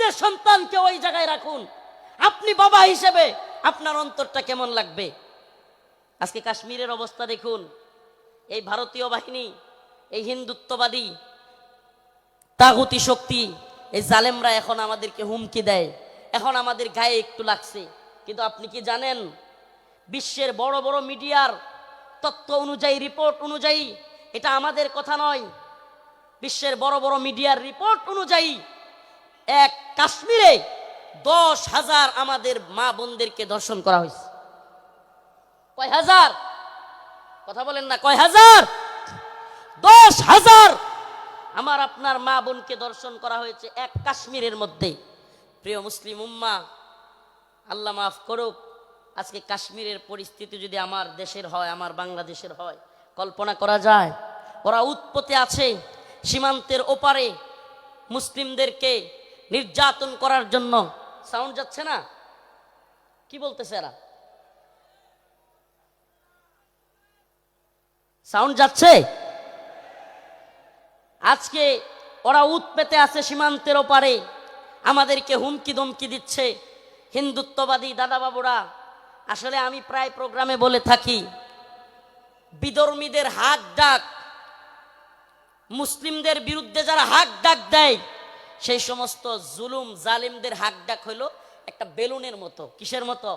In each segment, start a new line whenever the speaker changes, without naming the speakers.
নিজের সন্তানকে ওই জায়গায় রাখুন, আপনি বাবা হিসেবে আপনার অন্তরটা কেমন লাগবে? আজকে কাশ্মীরের অবস্থা দেখুন। এই ভারতীয় বাহিনী, এই হিন্দুত্ববাদী তাগুতি শক্তি, এই জালেমরা এখন আমাদেরকে হুমকি দেয়, এখন আমাদের গায়ে একটু লাগছে। কিন্তু আপনি কি জানেন, বিশ্বের বড় বড় মিডিয়ার তথ্য অনুযায়ী, রিপোর্ট অনুযায়ী, এটা আমাদের কথা নয়, বিশ্বের বড় বড় মিডিয়ার রিপোর্ট অনুযায়ী এক কাশ্মীরে 10,000 আমাদের মা বোনদেরকে ধর্ষণ করা হয়েছে। কয় হাজার? কথা বলেন না, কয় হাজার? 10,000 আমার আপনার মা বোনকে ধর্ষণ করা হয়েছে এক কাশ্মীরের মধ্যে। প্রিয় মুসলিম উম্মাহ, আল্লাহ মাফ করুক, আজকে কাশ্মীরের পরিস্থিতি যদি আমার দেশের হয়, আমার বাংলাদেশের হয়, কল্পনা করা যায়? ওরা উৎপত্তি আছে সীমান্তের ওপারে মুসলিমদেরকে নির্যাতন করার জন্য। সাউন্ড যাচ্ছে না? কি বলতেছে এরা? সাউন্ড যাচ্ছে? আজকে ওরা উৎপেতে আছে সীমান্তের ওপারে, আমাদেরকে হুমকি ধমকি দিচ্ছে হিন্দুত্ববাদী দাদা বাবুরা। আসলে আমি প্রায় প্রোগ্রামে বলে থাকি, বিধর্মীদের হাক ডাক, মুসলিমদের বিরুদ্ধে যারা হাক ডাক দেয়, সেই সমস্ত জুলুম জালিমদের হাক ডাক হইল একটা বেলুনের মতো। কিসের মতো?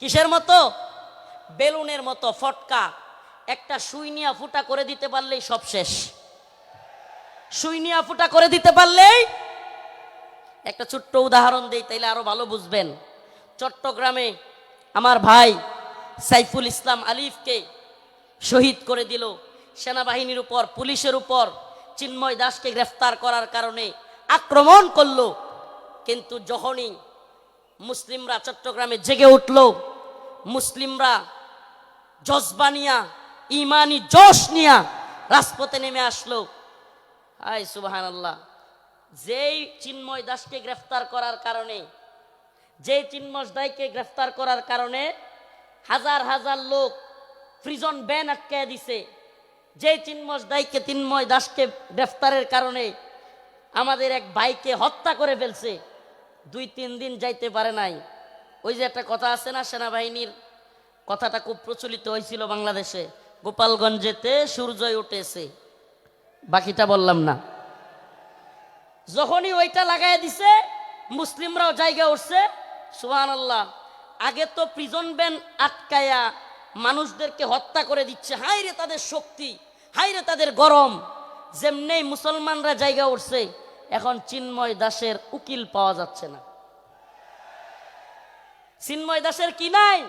কিসের মতো? বেলুনের মতো ফটকা। একটা সুই নিয়া ফুটা করে দিতে পারলেই সব শেষ। সুই নিয়া ফুটা করে দিতে পারলেই। একটা ছোট্ট উদাহরণ দেই, তাইলে আরো ভালো বুঝবেন। চট্টগ্রামে আমার ভাই সাইফুল ইসলাম আলিফকে শহীদ করে দিল সেনাবাহিনীর উপর, পুলিশের উপর। চিন্ময় দাসকে গ্রেফতার করার কারণে আক্রমণ করলো। কিন্তু যখনই মুসলিমরা চট্টগ্রামে জেগে উঠল, মুসলিমরা জজবা নিয়া, ইমানি জোশ নিয়া রাজপথে নেমে আসলো। হায় সুবহানাল্লাহ। যেই চিন্ময় দাসকে গ্রেফতার করার কারণে, যেই চিন্ময় দাসকে গ্রেফতার করার কারণে হাজার হাজার লোক প্রিজন ব্যান আটকায় দিছে, যে চিন্ময় দাসকে গ্রেফতারের কারণে আমাদের এক ভাইকে হত্যা করে ফেলছে, 2-3 দিন যাইতে পারে নাই। ওই যে একটা কথা আছে না, সেনাবাহিনীর কথাটা খুব প্রচলিত হয়েছিল বাংলাদেশে, গোপালগঞ্জেতে সূর্যই উঠেছে, বাকিটা বললাম না। যখনই ওইটা লাগাই দিছে, মুসলিমরাও জায়গা উঠছে। সুবহানাল্লাহ। আগে তো প্রিজন ব্যান আটকায়া মানুষদেরকে হত্যা করে দিচ্ছে, হাই রে তাদের শক্তি, হাই রে তাদের গরম। যেমনি মুসলমানরা জায়গা উঠছে, এখন চিন্ময় দাসের উকিল পাওয়া যাচ্ছে না। চিন্ময় দাসের কি নাই?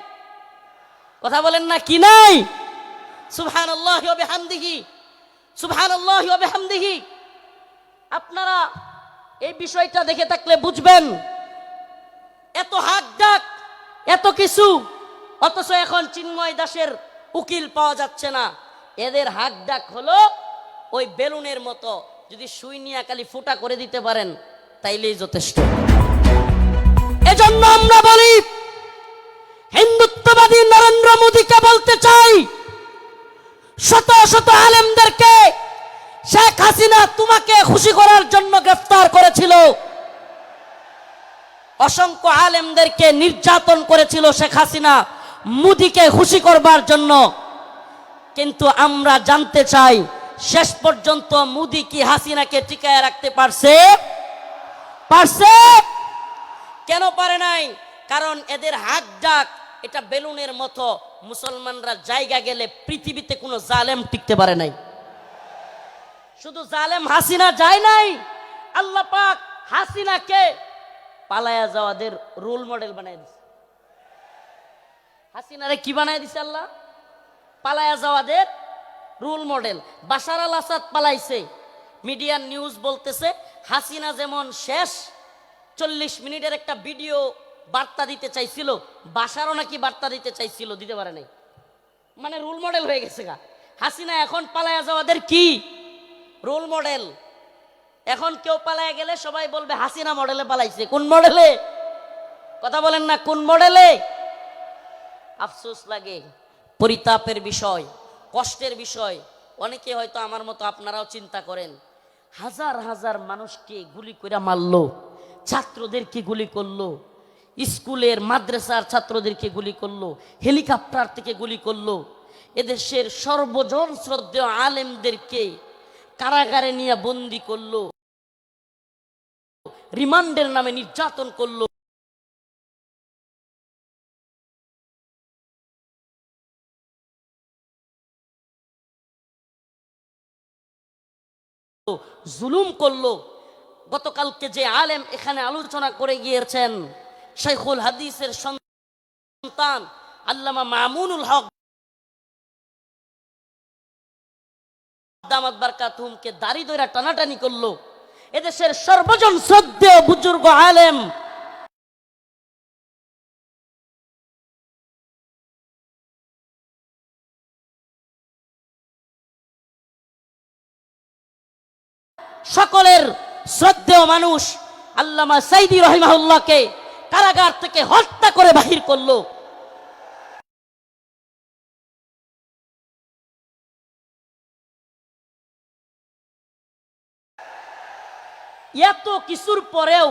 কথা বলেন না, কি নাই? সুবহানাল্লাহি ওয়া বিহামদিহি, সুবহানাল্লাহি ওয়া বিহামদিহি। আপনারা এই বিষয়টা দেখে থাকলে বুঝবেন, এত হাক ডাক, এত কিছু, অথচ এখন চিন্ময় দাসের উকিল পাওয়া যাচ্ছে না। এদের হাক ডাক হলো ওই বেলুনের মতো, যদি সুই নিয়ে খালি ফুটা করে দিতে পারেন তাইলেই যথেষ্ট। এজন্য আমরা বলি, হিন্দুত্ববাদী নরেন্দ্র মোদীকে বলতে চাই, শত শত আলেমদেরকে শেখ হাসিনা তোমাকে খুশি করার জন্য গ্রেফতার করেছিল, অসংখ্য আলেমদেরকে নির্যাতন করেছিল শেখ হাসিনা মোদীকে খুশি করবার জন্য। কিন্তু আমরা জানতে চাই, শেষ পর্যন্ত মোদী কি হাসিনাকে টিকায় রাখতে পারছে? পারছে? কেন পারে নাই? কারণ এদের হাত ডাক এটা বেলুনের মতো। মুসলমানরা জায়গা গেলে পৃথিবীতে কোনো জালেম টিকতে পারে নাই। শুধু জালেম হাসিনা যায় নাই, আল্লাহ পাক হাসিনাকে পালায়া যাওয়াদের রোল মডেল বানায় দিছে। হাসিনারে কি বানায় দিছে আল্লাহ? পালায়া যাওয়াদের রোল মডেল। বাশার আল আসাদ পালাইছে, মিডিয়ার নিউজ বলতেছে হাসিনা যেমন শেষ 40 মিনিটের একটা ভিডিও বার্তা দিতে চাইছিল, বাশারও নাকি বার্তা দিতে চাইছিল, দিতে পারে নাই। মানে রোল মডেল হয়ে গেছে গা হাসিনা। এখন পালায়া যাওয়াদের কি রোল মডেল। এখন কেউ পালায়া গেলে সবাই বলবে হাসিনা মডেলে পালাইছে। কোন মডেলে? কথা বলেন না, কোন মডেলে? আফসোস লাগে, পরিতাপের বিষয়, কষ্টের বিষয়। অনেকে হয়তো আমার মতো আপনারাও চিন্তা করেন, হাজার হাজার মানুষকে গুলি করে মারলো, ছাত্রদেরকে গুলি করলো, স্কুলের মাদ্রাসার ছাত্রদেরকে গুলি করলো, হেলিকপ্টার থেকে গুলি করলো, এদেশের সর্বজন শ্রদ্ধেয় আলেমদেরকে কারাগারে নিয়ে বন্দি করলো, রিমান্ডের নামে নির্যাতন করলো, জুলুম করলো। গতকালকে যে আলেম এখানে আলোচনা করে গিয়েছেন, শাইখুল হাদিসের সন্তান আল্লামা মামুনুল হক দামাত বারকাতুহুমকে দাড়ি ধরে টানাটানি করলো। এদেশের সর্বজন শ্রদ্ধেয় বুজুর্গ আলেম সকলের শ্রদ্ধেয় মানুষ আল্লামা সাইদি রহিমাহুল্লাহকে কারাগার থেকে হত্যা করে বাহির করলো। এত কিছুর পরেও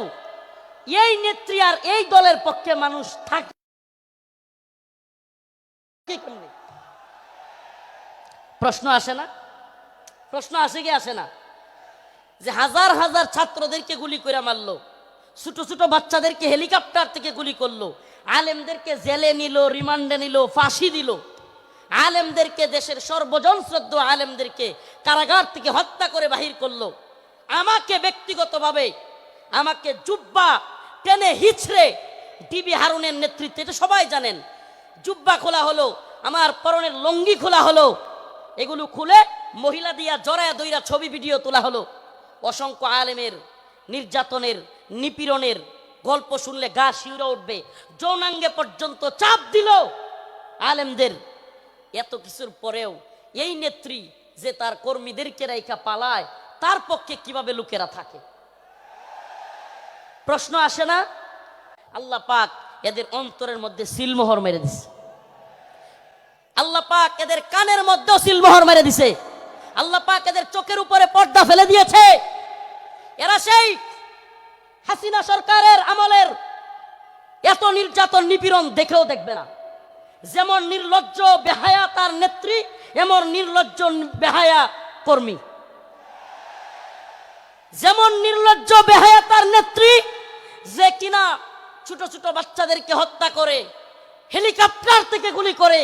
এই নেত্রী আর এই দলের পক্ষে মানুষ থাকে কেমনে? প্রশ্ন আসে না? প্রশ্ন আসে কি আসে না? যে হাজার হাজার ছাত্রদেরকে গুলি করে মারলো, ছোট ছোট বাচ্চাদেরকে হেলিকপ্টার থেকে গুলি করলো, আলেমদেরকে জেলে নিল, রিমান্ডে নিল, ফাঁসি দিল, আলেমদেরকে দেশের সর্বজন শ্রদ্ধেয় আলেমদেরকে কারাগার থেকে হত্যা করে বাহির করলো। আমাকে ব্যক্তিগতভাবে আমাকে জুব্বা টেনে হিচড়ে ডিবি হারুনের নেতৃত্বে, এটা সবাই জানেন, জুব্বা খোলা হলো, আমার পরনের লঙ্গি খোলা হলো, এগুলো খুলে মহিলা দিয়া জড়ায়া দইরা ছবি ভিডিও তোলা হলো। অসংখ্য আলেমের নির্যাতনের নিপীড়নের গল্প শুনলে গা শিউরে উঠবে, যৌনাঙ্গে পর্যন্ত চাপ দিল আলেমদের। এত কিছুর পরেও এই নেত্রী যে তার কর্মীদেরকে রাইখা পালায়, তার পক্ষে কিভাবে লোকেরা থাকে? প্রশ্ন আসে না? আল্লাহ পাক এদের অন্তরের মধ্যে সিলমোহর মেরে দিছে, আল্লাহ পাক এদের কানের মধ্যেও সিলমোহর মেরে দিছে, আল্লাহ পাক এদের চোখের উপরে পর্দা ফেলে দিয়েছে। এরা সেই হাসিনা সরকারের আমলের এত নির্যাতন নিপীড়ন দেখেও দেখবে না। যেমন নির্লজ্জ বেহায়া তার নেত্রী, এমন নির্লজ্জ বেহায়া কর্মী, যেমন নির্লজ্জ বেহায়া তার নেত্রী, যে কিনা ছোট ছোট বাচ্চাদেরকে হত্যা করে, হেলিকপ্টার থেকে গুলি করে।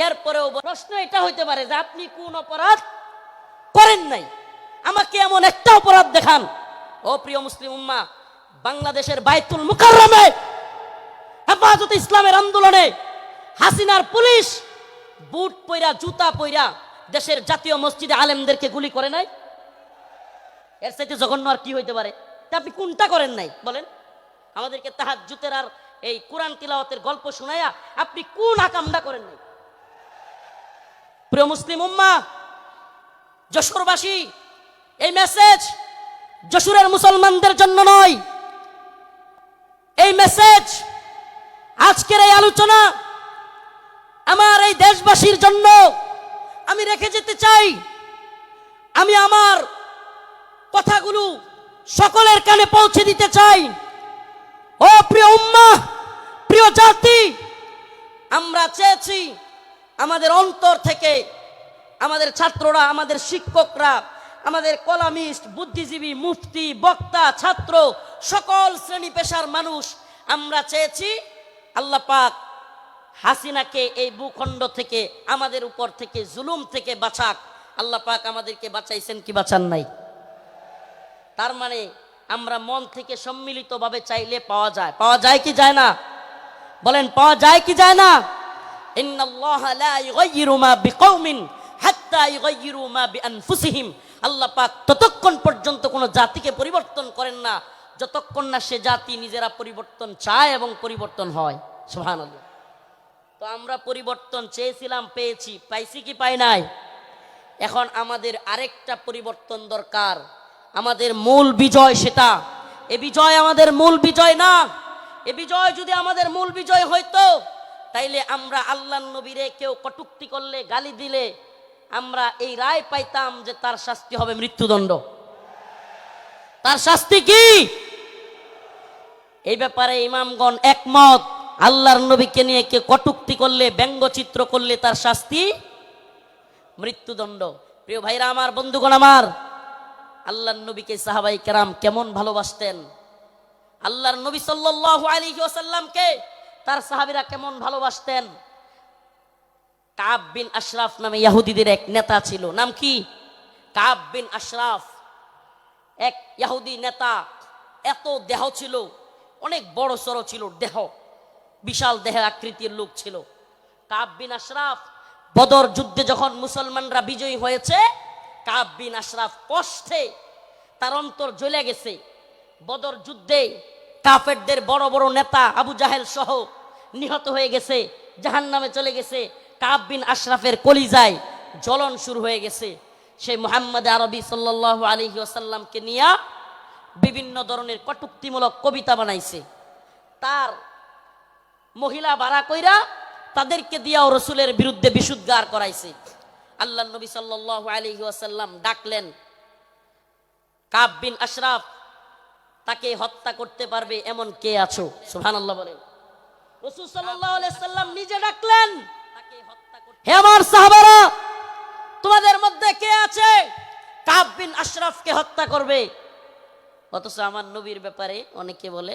এরপরেও প্রশ্ন এটা হইতে পারে যে আপনি কোন অপরাধ করেন নাই, আমাকে এমন একটা অপরাধ দেখান। ও প্রিয় মুসলিম উম্মাহ, বাংলাদেশের বাইতুল মুকাররমে হেফাজতে ইসলামের আন্দোলনে হাসিনার পুলিশ বুট পইরা জুতা পইরা দেশের জাতীয় মসজিদে আলেমদেরকে গুলি করে নাই? এর চাইতে জঘন্য আর কি হইতে পারে? আপনি কোনটা করেন নাই বলেন? আমাদেরকে তাহাজ্জুদের আর এই কোরআন তিলাওয়াতের গল্প শোনায়া আপনি কোন আকামটা করেন নাই? প্রিয় মুসলিম উম্মাহ, যশোরবাসী, এই মেসেজ যশোরের মুসলমানদের জন্য নয়, এই মেসেজ আজকের এই আলোচনা আমার এই দেশবাসীর জন্য আমি রেখে যেতে চাই। আমি আমার কথাগুলো সকলের কানে পৌঁছে দিতে চাই। ও প্রিয় উম্মাহ, প্রিয় জাতি, আমরা চেয়েছি আমাদের অন্তর থেকে, আমাদের ছাত্ররা, আমাদের শিক্ষকরা, আমাদের কলামিস্ট, বুদ্ধিজীবী, মুফতি, বক্তা, ছাত্র, সকল শ্রেণী পেশার মানুষ, আমরা চেয়েছি আল্লাহ পাক হাসিনাকে এই ভূখণ্ড থেকে, আমাদের উপর থেকে, জুলুম থেকে বাঁচাক। আল্লাহ পাক আমাদেরকে বাঁচাইছেন কি বাঁচান নাই? তার মানে আমরা মন থেকে সম্মিলিতভাবে চাইলে পাওয়া যায়। পাওয়া যায় কি যায় না? বলেন, পাওয়া যায় কি যায় না? ইন্নাল্লাহা লা ইউগাইয়িরু মা বিকওমিন হাত্তা ইউগাইয়িরু মা বিআনফুসিহিম। আল্লাহ পাক ততক্ষণ পর্যন্ত কোনো জাতিকে পরিবর্তন করেন না যতক্ষণ না সে জাতি নিজেরা পরিবর্তন চায় এবং পরিবর্তন হয়। সুবহানাল্লাহ। তো আমরা পরিবর্তন চেয়েছিলাম, পেয়েছি। পাইছি কি পাই নাই? এখন আমাদের আরেকটা পরিবর্তন দরকার। আমাদের মূল বিজয় সেটা। এ বিজয় আমাদের মূল বিজয় না। এ বিজয় যদি আমাদের মূল বিজয় হইতো, তাইলে আমরা আল্লাহর নবীরে কেউ কটূক্তি করলে, গালি দিলে আমরা এই রায় পাইতাম যে তার শাস্তি হবে মৃত্যুদণ্ড। তার শাস্তি কি? এই ব্যাপারে ইমামগণ একমত, আল্লাহর নবীকে নিয়ে কে কটূক্তি করলে, ব্যঙ্গচিত্র করলে তার শাস্তি মৃত্যুদণ্ড। প্রিয় ভাইরা আমার, বন্ধুগণ আমার, আল্লাহর নবীকে সাহাবাই কেরাম কেমন ভালোবাসতেন, আল্লাহর নবী সাল্লাল্লাহু আলাইহি ওয়াসাল্লামকে তার সাহাবীরা কেমন ভালোবাসতেন। কাব বিন আশরাফ নামে ইহুদিদের এক নেতা ছিল, নাম কি? কাব বিন আশরাফ, এক ইহুদি নেতা। এত দেহ ছিল, অনেক বড় সড়ো ছিল দেহ, বিশাল দেহের আকৃতির লোক ছিল কাব বিন আশরাফ। বদর যুদ্ধে যখন মুসলমানরা বিজয়ী হয়েছে, কাব বিন আশরাফ কষ্টে তার অন্তর জ্বলে গেছে। বদর যুদ্ধে কাফেরদের বড় বড় নেতা আবু জাহেল সহ নিহত হয়ে গেছে, জাহান্নামে চলে গেছে। কাব বিন আশরাফের কলিজায় জ্বলন শুরু হয়ে গেছে। সেই মুহাম্মদ আরবি সাল্লাল্লাহু আলাইহি ওয়াসাল্লামকে নিয়ে বিভিন্ন ধরনের কটূক্তিমূলক কবিতা বানাইছে। তার মহিলা ভাড়া কইরা তাদেরকে দিয়াও রসুলের বিরুদ্ধে বিশুদ্ধার করাইছে। আল্লাহ নবী সাল্লাল্লাহু আলাইহি ওয়াসাল্লাম ডাকলেন, কাব বিন আশরাফ, তাকে হত্যা করতে পারবে এমন কে আছো? সুবহানাল্লাহ বলেন। রাসূল সাল্লাল্লাহু আলাইহি ওয়াসাল্লাম নিজে ডাকলেন, তাকে হত্যা করতে, হে আমার সাহাবারা, তোমাদের মধ্যে কে আছে কাব বিন আশরাফকে হত্যা করবে? অথচ আমার নবীর ব্যাপারে অনেকে বলে,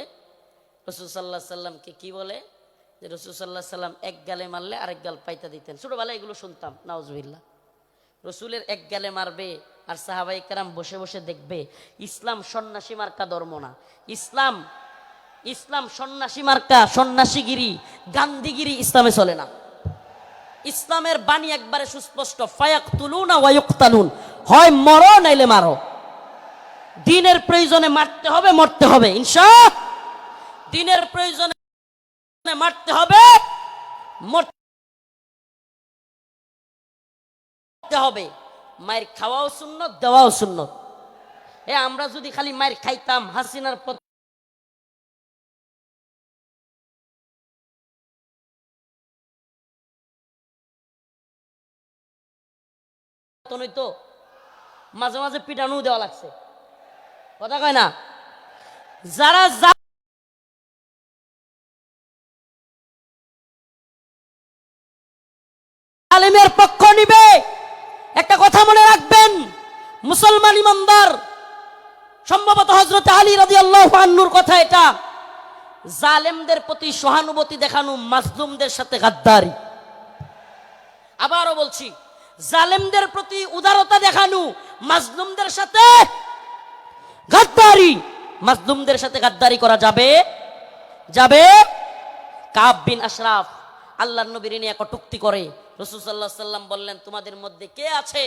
রাসূল সাল্লাল্লাহু আলাইহি ওয়াসাল্লামকে কি বলে, যে রাসূল সাল্লাল্লাহু আলাইহি ওয়াসাল্লাম এক গালে মারলে আরেক গাল পাইতা দিতেন। ছোটবেলায় এগুলো শুনতাম, নাউজুবিল্লাহ। রসুলের এক গালে মারবে আর সাহাবাই কেরাম বসে বসে দেখবে। ইসলাম সন্ন্যাসী মার্কা ধর্ম না। ইসলাম সন্ন্যাসী মার্কা, সন্ন্যাসীগিরি, গান্ধীগিরি ইসলামে চলে না। ইসলামের বাণী একবারে সুস্পষ্ট, ফায়াকতুলুনা ওয়া ইউকতালুন, হয় মরো নাইলে মারো। দিনের প্রয়োজনে মারতে হবে, মরতে হবে, ইনশাআল্লাহ। দিনের প্রয়োজনে মারতে হবে, মরতে হবে। মায়ের খাওয়াও সুন্নত, দেওয়াও সুন্নত। আমরা যদি খালি মায়ের খাইতাম, হাসিনার তো মাঝে মাঝে পিটানো দেওয়া লাগছে, কথা কয় না? যারা জালিমের পক্ষ নিবে, একটা কথা মনে রাখবেন, মুসলমান ইমানদার, সম্ভবত হযরত আলী রাদিয়াল্লাহু আনহুর কথা এটা, জালেমদের প্রতি সহানুভূতি দেখানো মাজলুমদের সাথে গাদ্দারি। আবারও বলছি, জালেমদের প্রতি উদারতা দেখানো মাজলুমদের সাথে গাদ্দারি। মাজলুমদের সাথে গাদ্দারি করা যাবে? কাব বিন আশরাফ আল্লাহর নবীর নিয়ে কটূক্তি করে। রাসূল সাল্লাল্লাহু আলাইহি ওয়াসাল্লাম বললেন, তোমাদের মধ্যে কে আছে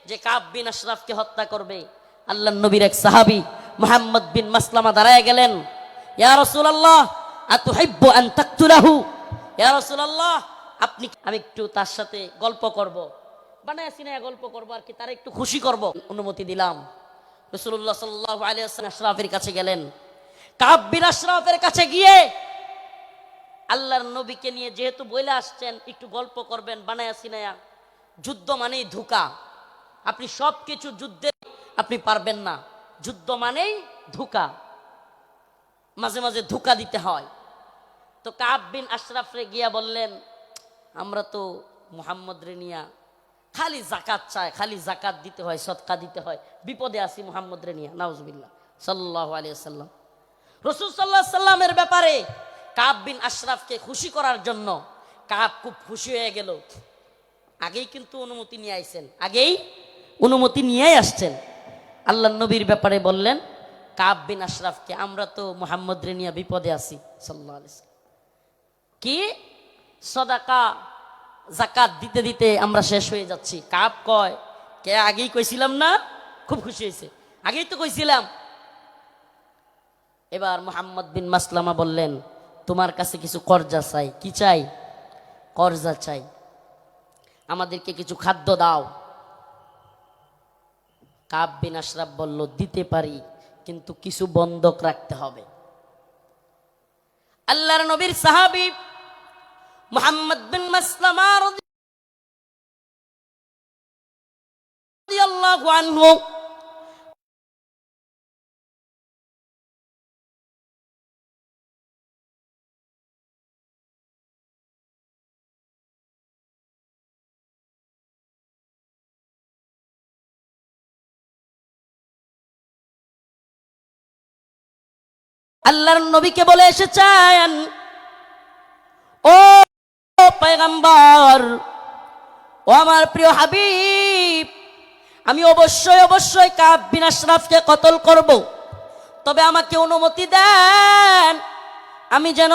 যে কাব বিন আশরাফকে হত্যা করবে? আল্লাহর নবীর এক সাহাবী মুহাম্মদ বিন মাসলামা দাঁড়ায় গেলেন, ইয়া রাসূলুল্লাহ আতুহিব্বু আন তাকতুলাহু, ইয়া রাসূলুল্লাহ, আমি একটু তার সাথে গল্প করব, বানায় সিনায় গল্প করব আর কি, তার একটু খুশি করব। অনুমতি দিলাম। রাসূলুল্লাহ সাল্লাল্লাহু আলাইহি ওয়াসাল্লাম আশরাফের কাছে গেলেন। কাব বিন আশরাফের কাছে গিয়ে আল্লাহর নবীকে নিয়ে যেহেতু বলে আসছেন, একটু গল্প করবেন বানায়া সিনায়া। যুদ্ধ মানেই ধোঁকা, আপনি সব কিছু যুদ্ধে আপনি পারবেন না। যুদ্ধ মানেই ধোঁকা, মাঝে মাঝে ধোঁকা দিতে হয়। তো কাব বিন আশরাফরে গিয়া বললেন, আমরা তো মুহাম্মদ রে নিয়া খালি জাকাত চায়, খালি জাকাত দিতে হয়, সদকা দিতে হয়, বিপদে আছি মুহাম্মদ রে নিয়া, নাউজুবিল্লাহ সাল্লাল্লাহু আলাইহি ওয়াসাল্লাম। রাসূল সাল্লাল্লাহু আলাইহি ওয়াসাল্লামের ব্যাপারে কাব বিন আশরাফকে খুশি করার জন্য কাব খুব খুশি হয়ে গেল। আগেই কিন্তু অনুমতি নিয়ে আইছেন, আগেই অনুমতি নিয়েই আসছেন। আল্লাহর নবীর ব্যাপারে বললেন কাব বিন আশরাফকে, আমরা তো মুহাম্মদ রে নিয়া বিপদে আছি সাল্লাল্লাহু আলাইহি ওয়াসাল্লাম, কি সদাকা জাকাত দিতে দিতে আমরা শেষ হয়ে যাচ্ছি। কাব কয়, কে আগেই কইছিলাম না? খুব খুশি হয়েছে, আগেই তো কইছিলাম। এবার মুহাম্মদ বিন মাসলামা বললেন, তোমার কাছে কিছু কর্জা চাই। কি চাই? কর্জা চাই, আমাদেরকে কিছু খাদ্য দাও। কাব বিন আশরাফ বলল, দিতে পারি, কিন্তু কিছু বন্ধক রাখতে হবে। আল্লাহর নবীর সাহাবী মুহাম্মদ বিন মাসলামা রাদিয়াল্লাহু আনহু আল্লাহর নবীকে বলে এসেছেন, ও পয়গম্বর, ও আমার প্রিয় হাবিব, আমি অবশ্যই অবশ্যই কাব বিন আশরাফকে কতল করব, তবে আমাকে অনুমতি দেন আমি যেন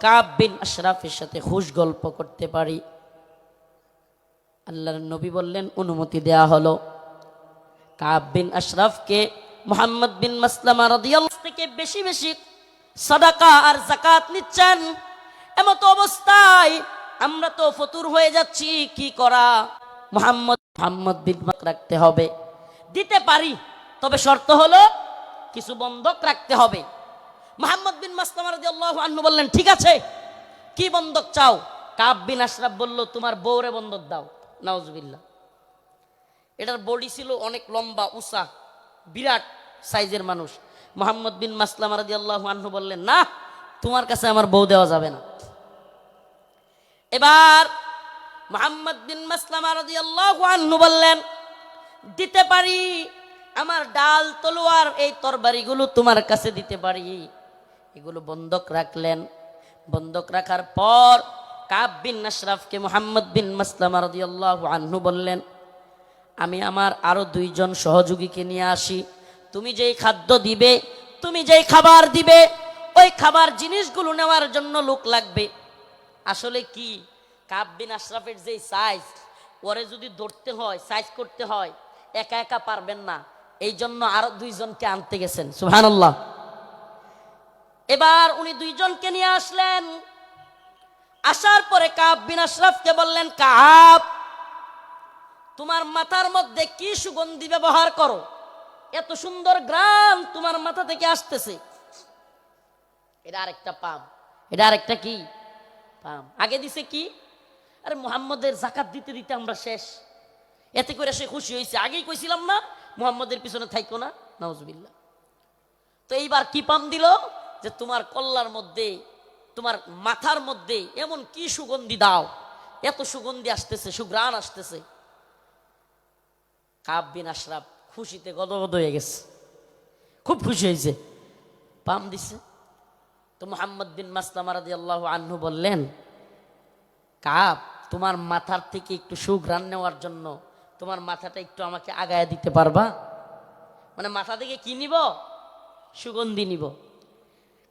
কাব বিন আশরাফের সাথে খুশ গল্প করতে পারি। আল্লাহর নবী বললেন, অনুমতি দেয়া হলো। কাব বিন আশরাফকে মুহাম্মদ বিন মাসলামা রাদিয়াল্লাহু থেকে বেশি বেশি সাদাকা আর যাকাত নিচ্ছেন। এমত অবস্থায় আমরা তো ফতুর হয়ে যাচ্ছি, কি করা? মুহাম্মদ বিন রাখতে হবে। দিতে পারি, তবে শর্ত হলো কিছু বন্ধক রাখতে হবে। মুহাম্মদ বিন মাসলামা রাদিয়াল্লাহু আনহু বললেন, ঠিক আছে, কি বন্ধক চাও? কাব বিন আশরাফ বলল, তোমার বউরে বন্ধক দাও। নাউজুবিল্লাহ। এটার বডি ছিল অনেক লম্বা উঁচা, বিরাট সাইজের মানুষ। মুহাম্মদ বিন মাসলামা রাদিয়াল্লাহু আনহু বললেন, না, তোমার কাছে আমার বউ দেওয়া যাবে না। এবার মুহাম্মদ বিন মাসলামা রাদিয়াল্লাহু আনহু বললেন, দিতে পারি, আমার ডাল তলোয়ার এই তরবারিগুলো তোমার কাছে দিতে পারি। এগুলো বন্ধক রাখলেন। বন্ধক রাখার পর কাব বিন আশরাফকে মুহাম্মদ বিন মাসলামা রাদিয়াল্লাহু আনহু বললেন, আমি আমার আরো 2 জন সহযোগীকে নিয়ে আসি। তুমি যেই খাদ্য দিবে, তুমি যেই খাবার দিবে, ওই খাবার জিনিসগুলো নেওয়ার জন্য লোক লাগবে। আসলে কি, কাব বিন আশরাফের যেই সাইজ, ওরে যদি ধরতে হয়, সাইজ করতে হয়, একা একা পারবেন না। এই জন্য আরো 2 জনকে আনতে গেছেন। সুবহানাল্লাহ। এবার উনি 2 জনকে নিয়ে আসলেন। আসার পরে কাব বিন আশরাফকে বললেন, কাব, তোমার মাথার মধ্যে কি সুগন্ধি ব্যবহার করো? এত সুন্দর গ্রাম তোমার মাথা থেকে আসতেছে। এটা আরেকটা পাম, এটা আরেকটা কি পাম। আগে দিছে কি, আরে মুহাম্মদের যাকাত দিতে দিতে আমরা শেষ। এতে করে সে খুশি হয়েছে। আগেই কইছিলাম না মুহাম্মদের পিছনে থাইকো না। নাউজুবিল্লাহ। তো এইবার কি পাম দিল, যে তোমার কল্লার মধ্যে, তোমার মাথার মধ্যে এমন কি সুগন্ধি দাও, এত সুগন্ধি আসতেছে, সুঘ্রাণ আসতেছে। কাব বিন আশরাফ খুশিতে গদগদ হয়ে গেছে, খুব খুশি হয়েছে, পাম দিছে। তো মুহাম্মদ বিন মাসলামা রাদিয়াল্লাহু আনহু বললেন, কাব, তোমার মাথার থেকে একটু সুঘ্রাণ নেওয়ার জন্য তোমার মাথাটা একটু আমাকে আগায় দিতে পারবা? মানে মাথা থেকে কি নিব? সুগন্ধি নিব।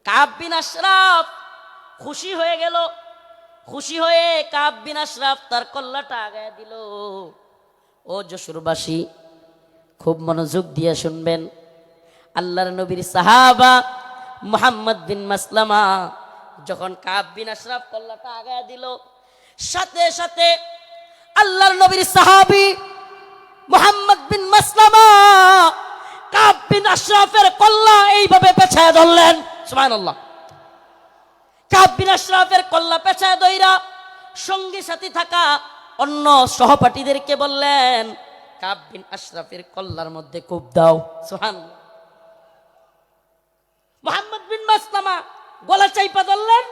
কাব বিন আশরাফ খুশি হয়ে গেল। খুশি হয়ে কাব বিন আশরাফ তার কল্লাটা আগায় দিল। ও যশোরবাসী, খুব মনোযোগ দিয়ে শুনবেন। আল্লাহর নবীর সাহাবা মুহাম্মদ বিন মাসলামা যখন কাব বিন আশরাফ কল্লাটা আগায় দিল, সাথে সাথে আল্লাহর নবীর সাহাবী মুহাম্মদ বিন মাসলামা কাব বিন আশরাফের কল্লা এইভাবে পেছায় ধরলেন। সুবহানাল্লাহ। কাব বিন আশরাফের কল্লা পেছায় ধইরা সঙ্গী সাথী থাকা অন্য সহপাঠীদেরকে বললেন, কাব বিন আশরাফের কল্লার মধ্যে কূপ দাও। সুবহানাল্লাহ। মুহাম্মদ বিন মাসলামা গলা চাইপা ধরলেন,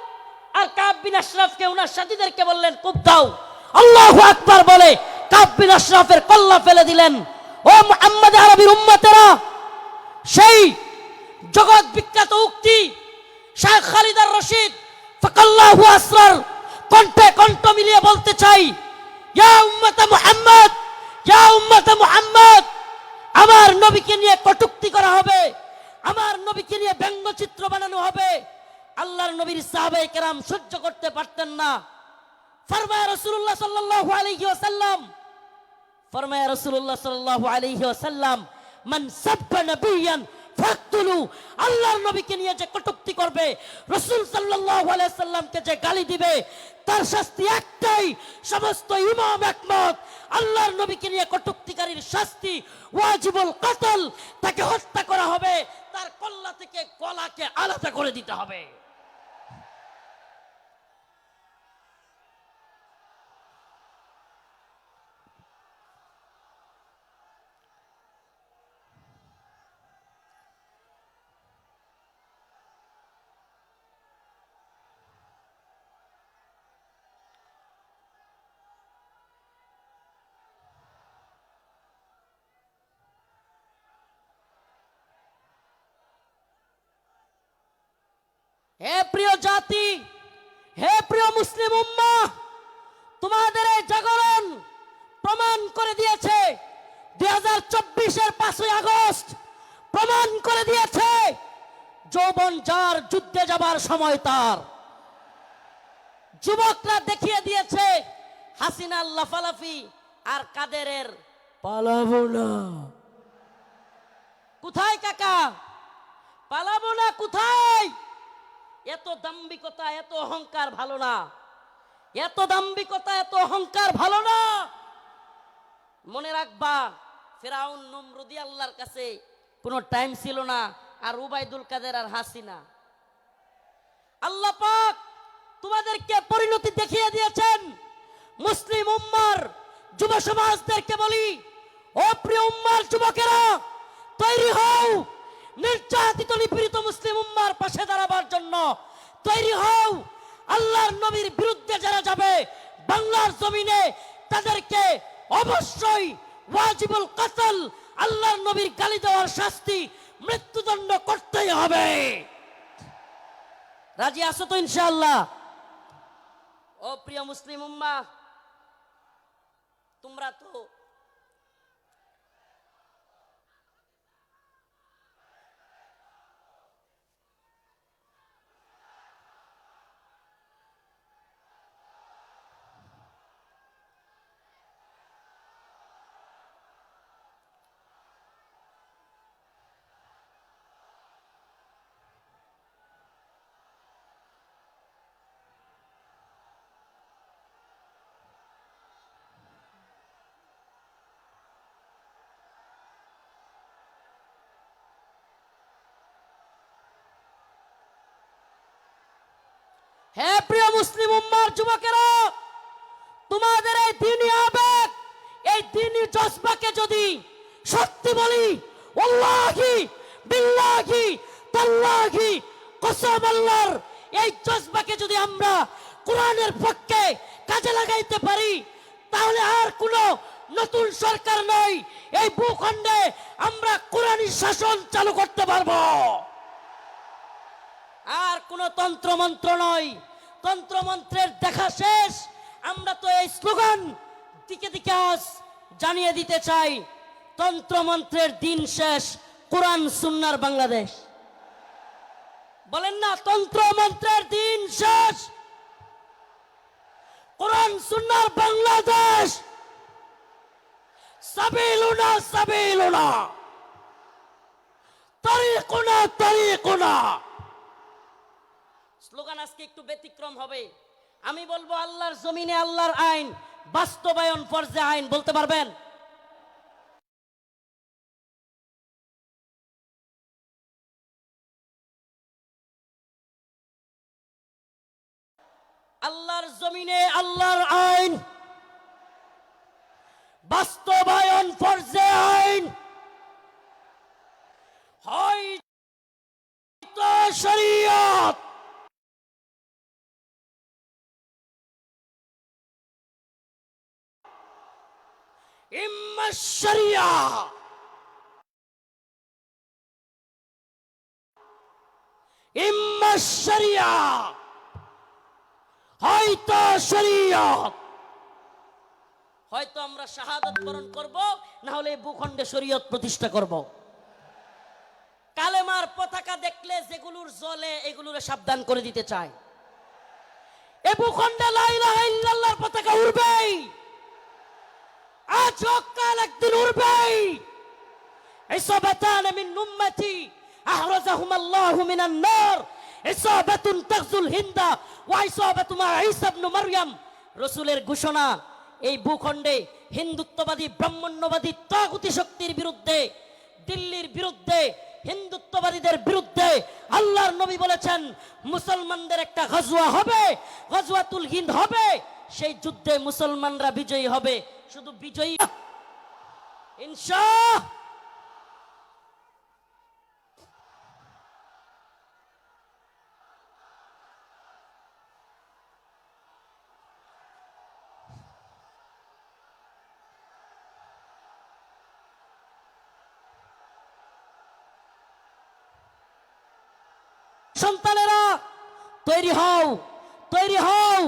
আর কাব বিন আশরাফকে ওনার সাথীদেরকে বললেন, কূপ দাও। আল্লাহু আকবার বলে কাব বিন আশরাফের কল্লা ফেলে দিলেন। ও মুহাম্মদ আরবির উম্মতেরা, সেই জগৎ বিখ্যাত উক্তি শাইখ খালিদ আর রশিদ ফাকাল্লাহু আসরার কণ্ঠে কণ্ঠ মিলিয়ে বলতে চাই, ইয়া উম্মত মুহাম্মদ, ইয়া উম্মত মুহাম্মদ, আমার নবীকে নিয়ে কটূক্তি করা হবে, আমার নবীকে নিয়ে ব্যঙ্গচিত্র বানানো হবে। আল্লাহর নবীর সাহাবায়ে কেরাম সহ্য করতে পারতেন না। ফরমায় রাসূলুল্লাহ সাল্লাল্লাহু আলাইহি ওয়াসাল্লাম, ফরমায় রাসূলুল্লাহ সাল্লাল্লাহু আলাইহি ওয়াসাল্লাম, মান সাব্বা নাবিয়ান ফাকতুলু, আল্লাহর নবীকে নিয়ে যে কটূক্তি করবে, রাসূল সাল্লাল্লাহু আলাইহি ওয়াসাল্লামকে যে গালি দিবে, তার শাস্তি একটাই। সমস্ত ইমাম একমত, আল্লাহর নবীকে নিয়ে কটূক্তিকারীর শাস্তি ওয়াজিবুল কতল, তাকে হত্যা করা হবে, তার কল্লা থেকে গলাকে আলাদা করে দিতে হবে। হে প্রিয় জাতি, হে প্রিয় মুসলিম উম্মাহ, তোমাদের এই জাগরণ প্রমাণ করে দিয়েছে 2024-এর 5ই আগস্ট প্রমাণ করে দিয়েছে যৌবন যার যুদ্ধে যাবার সময় তার। যুবকরা দেখিয়ে দিয়েছে হাসিনার লাফালাফি আর কাদেরের পালাবো না। কোথায় কাকা? পালাবো না কোথায়? এত দাম্ভিকতা, এত অহংকার ভালো না। এত দাম্ভিকতা, এত অহংকার ভালো না। মনে রাখবা, ফেরাউন নমরুদি আল্লাহর কাছে কোনো টাইম ছিল না, আর উবাইদুল কাদের আর হাসিনা। আল্লাহ পাক তোমাদেরকে পরিণতি দেখিয়ে দিয়েছেন। মুসলিম উম্মার যুব সমাজদেরকে বলি, ও প্রিয় উম্মার যুবকেরা, তৈরি হও নির্যাতিত নিপীড়িত মুসলিম উম্মার পাশে দাঁড়াবার জন্য। তৈরি হও আল্লাহর নবীর বিরুদ্ধে যারা যাবে বাংলার জমিনে, তাদেরকে অবশ্যই ওয়াজিবুল কতল, আল্লাহর নবীর গালি দেওয়ার শাস্তি, মৃত্যুদণ্ড করতেই হবে। রাজি আছো তো ইনশাআল্লাহ? ও প্রিয় মুসলিম উম্মাহ, তোমরা তো হে প্রিয় মুসলিম উম্মার যুবকেরা, তোমাদের এই দ্বীনি আবেগ, এই দ্বীনি জজবাকে যদি সত্যি বলি, ওয়াল্লাহি বিল্লাহি তাল্লাহি কসম আল্লাহর, এই জজবাকে যদি আমরা কোরআনের পক্ষে কাজে লাগাইতে পারি, তাহলে আর কোনো নতুন সরকার নয়, এই ভূখণ্ডে আমরা কোরআনী শাসন চালু করতে পারবো। আর কোন তন্ত্রমন্ত্র নয়। তন্ত্রমন্ত্রের দেখা শেষ। আমরা তো এই স্লোগান দিকে দিকে আজ জানিয়ে দিতে চাই, তন্ত্রমন্ত্রের দিন শেষ, কোরআন সুন্নাহর বাংলাদেশ। বলেন না, তন্ত্রমন্ত্রের দিন শেষ, কোরআন সুন্নাহর বাংলাদেশ। সাবিলুনা সাবিলুনা, তারিকুনা তারিকুনা। স্লোগান আজকে একটু ব্যতিক্রম হবে। আমি বলবো, আল্লাহর জমিনে আল্লাহর আইন বাস্তবায়ন ফরজে আইন। বলতে পারবেন? আল্লাহর জমিনে আল্লাহর আইন বাস্তবায়ন ফরজে আইন। হয়তো শরীয়ত, ইম্মা শরিয়া, ইম্মা শরিয়া, হয়তো শরীয়ত। হয়তো আমরা শাহাদাত বরণ করব, না হলে ভূখণ্ডে শরীয়ত প্রতিষ্ঠা করব। কালেমার পতাকা দেখলে যেগুলোর জ্বলে, এগুলোরে সাবধান করে দিতে চাই। এ ভূখণ্ডে লা ইলাহা ইল্লাল্লাহর পতাকা উড়বেই, আজ হোক কাল একদিন উড়বেই। ইসাবাতান মিন উম্মতি আহরাজাহুম আল্লাহু মিনান নার, ইসাবাতুন তাগজুল হিন্দা ওয়া ইসাবাতু মা ঈসা ইবনে মারইয়াম। রাসূলের ঘোষণা, এই ভূখণ্ডে হিন্দুত্ববাদী ব্রাহ্মণ্যবাদী তাগুতি শক্তির বিরুদ্ধে, দিল্লির বিরুদ্ধে, হিন্দুত্ববাদীদের বিরুদ্ধে আল্লাহর নবী বলেছেন, মুসলমানদের একটা গজওয়া হবে, গজওয়াতুল হিন্দ হবে। সেই যুদ্ধে মুসলমানরা বিজয়ী হবে। শুধু বিজয়ী ইনশাআল্লাহ। সন্তানেরা তৈরি হও, তৈরি হও।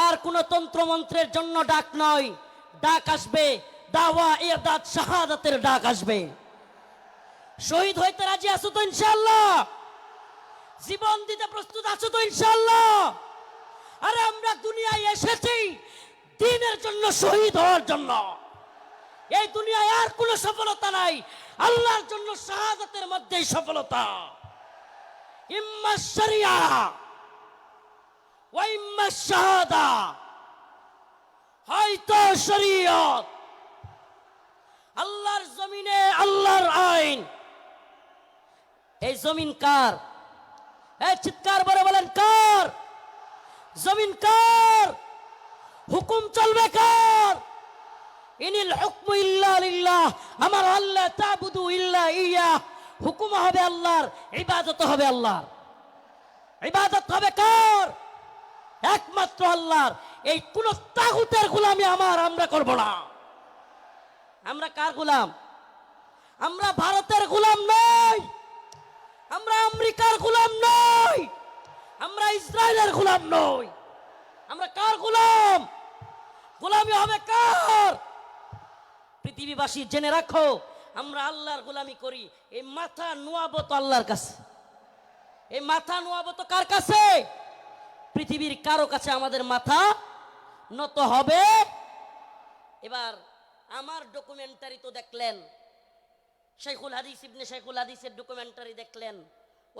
আর কোন তন্ত্রমন্ত্রের জন্য ডাক নয়, ডাক আসবে দাওয়া ইরদাদ শাহাদাতের ডাক আসবে। শহীদ হইতে রাজি আছো তো ইনশাআল্লাহ? জীবন দিতে প্রস্তুত আছো তো ইনশাআল্লাহ? আরে আমরা দুনিয়ায় এসেছি দ্বীনের জন্য, শহীদ হওয়ার জন্য। এই দুনিয়ায় আর কোনো সফলতা নাই, আল্লাহর জন্য শাহাদাতের মধ্যেই সফলতা। ইম্মা শরিয়া ওয়া ইম্মা শাহাদা, হয়তো শরীয়ত। আল্লাহর জমিনে আল্লাহর আইন। এই জমিন কার? এই চিৎকার করে বলেন কার? জমিন কার? হুকুম চলবে কার? ইনিল হুকমু ইল্লা লিল্লাহ, আমার আল্লাহ তাবুদু ইল্লা ইয়া। হুকুম হবে আল্লাহর, ইবাদত হবে আল্লাহর। ইবাদত হবে কার? একমাত্র আল্লাহর। এই কোন তাগুতের গোলামি আমরা করব না। আমরা কার গোলাম? আমরা ভারতের গোলাম নই, আমরা আমেরিকার গোলাম নই, আমরা ইসরায়েলের গোলাম নই। আমরা কার গোলাম? গোলামি হবে কার? পৃথিবীবাসী জেনে রাখো, আমরা আল্লাহর গোলামি করি। এই মাথা নোয়াবো তো আল্লাহর কাছে। এই মাথা নোয়াবো তো কার কাছে? পৃথিবীর কারো কাছে আমাদের মাথা নত হবে। এবার আমার ডকুমেন্টারি তো দেখলেন, শেখুল হাদিস ইবনে শেখুল হাদিসের ডকুমেন্টারি দেখলেন,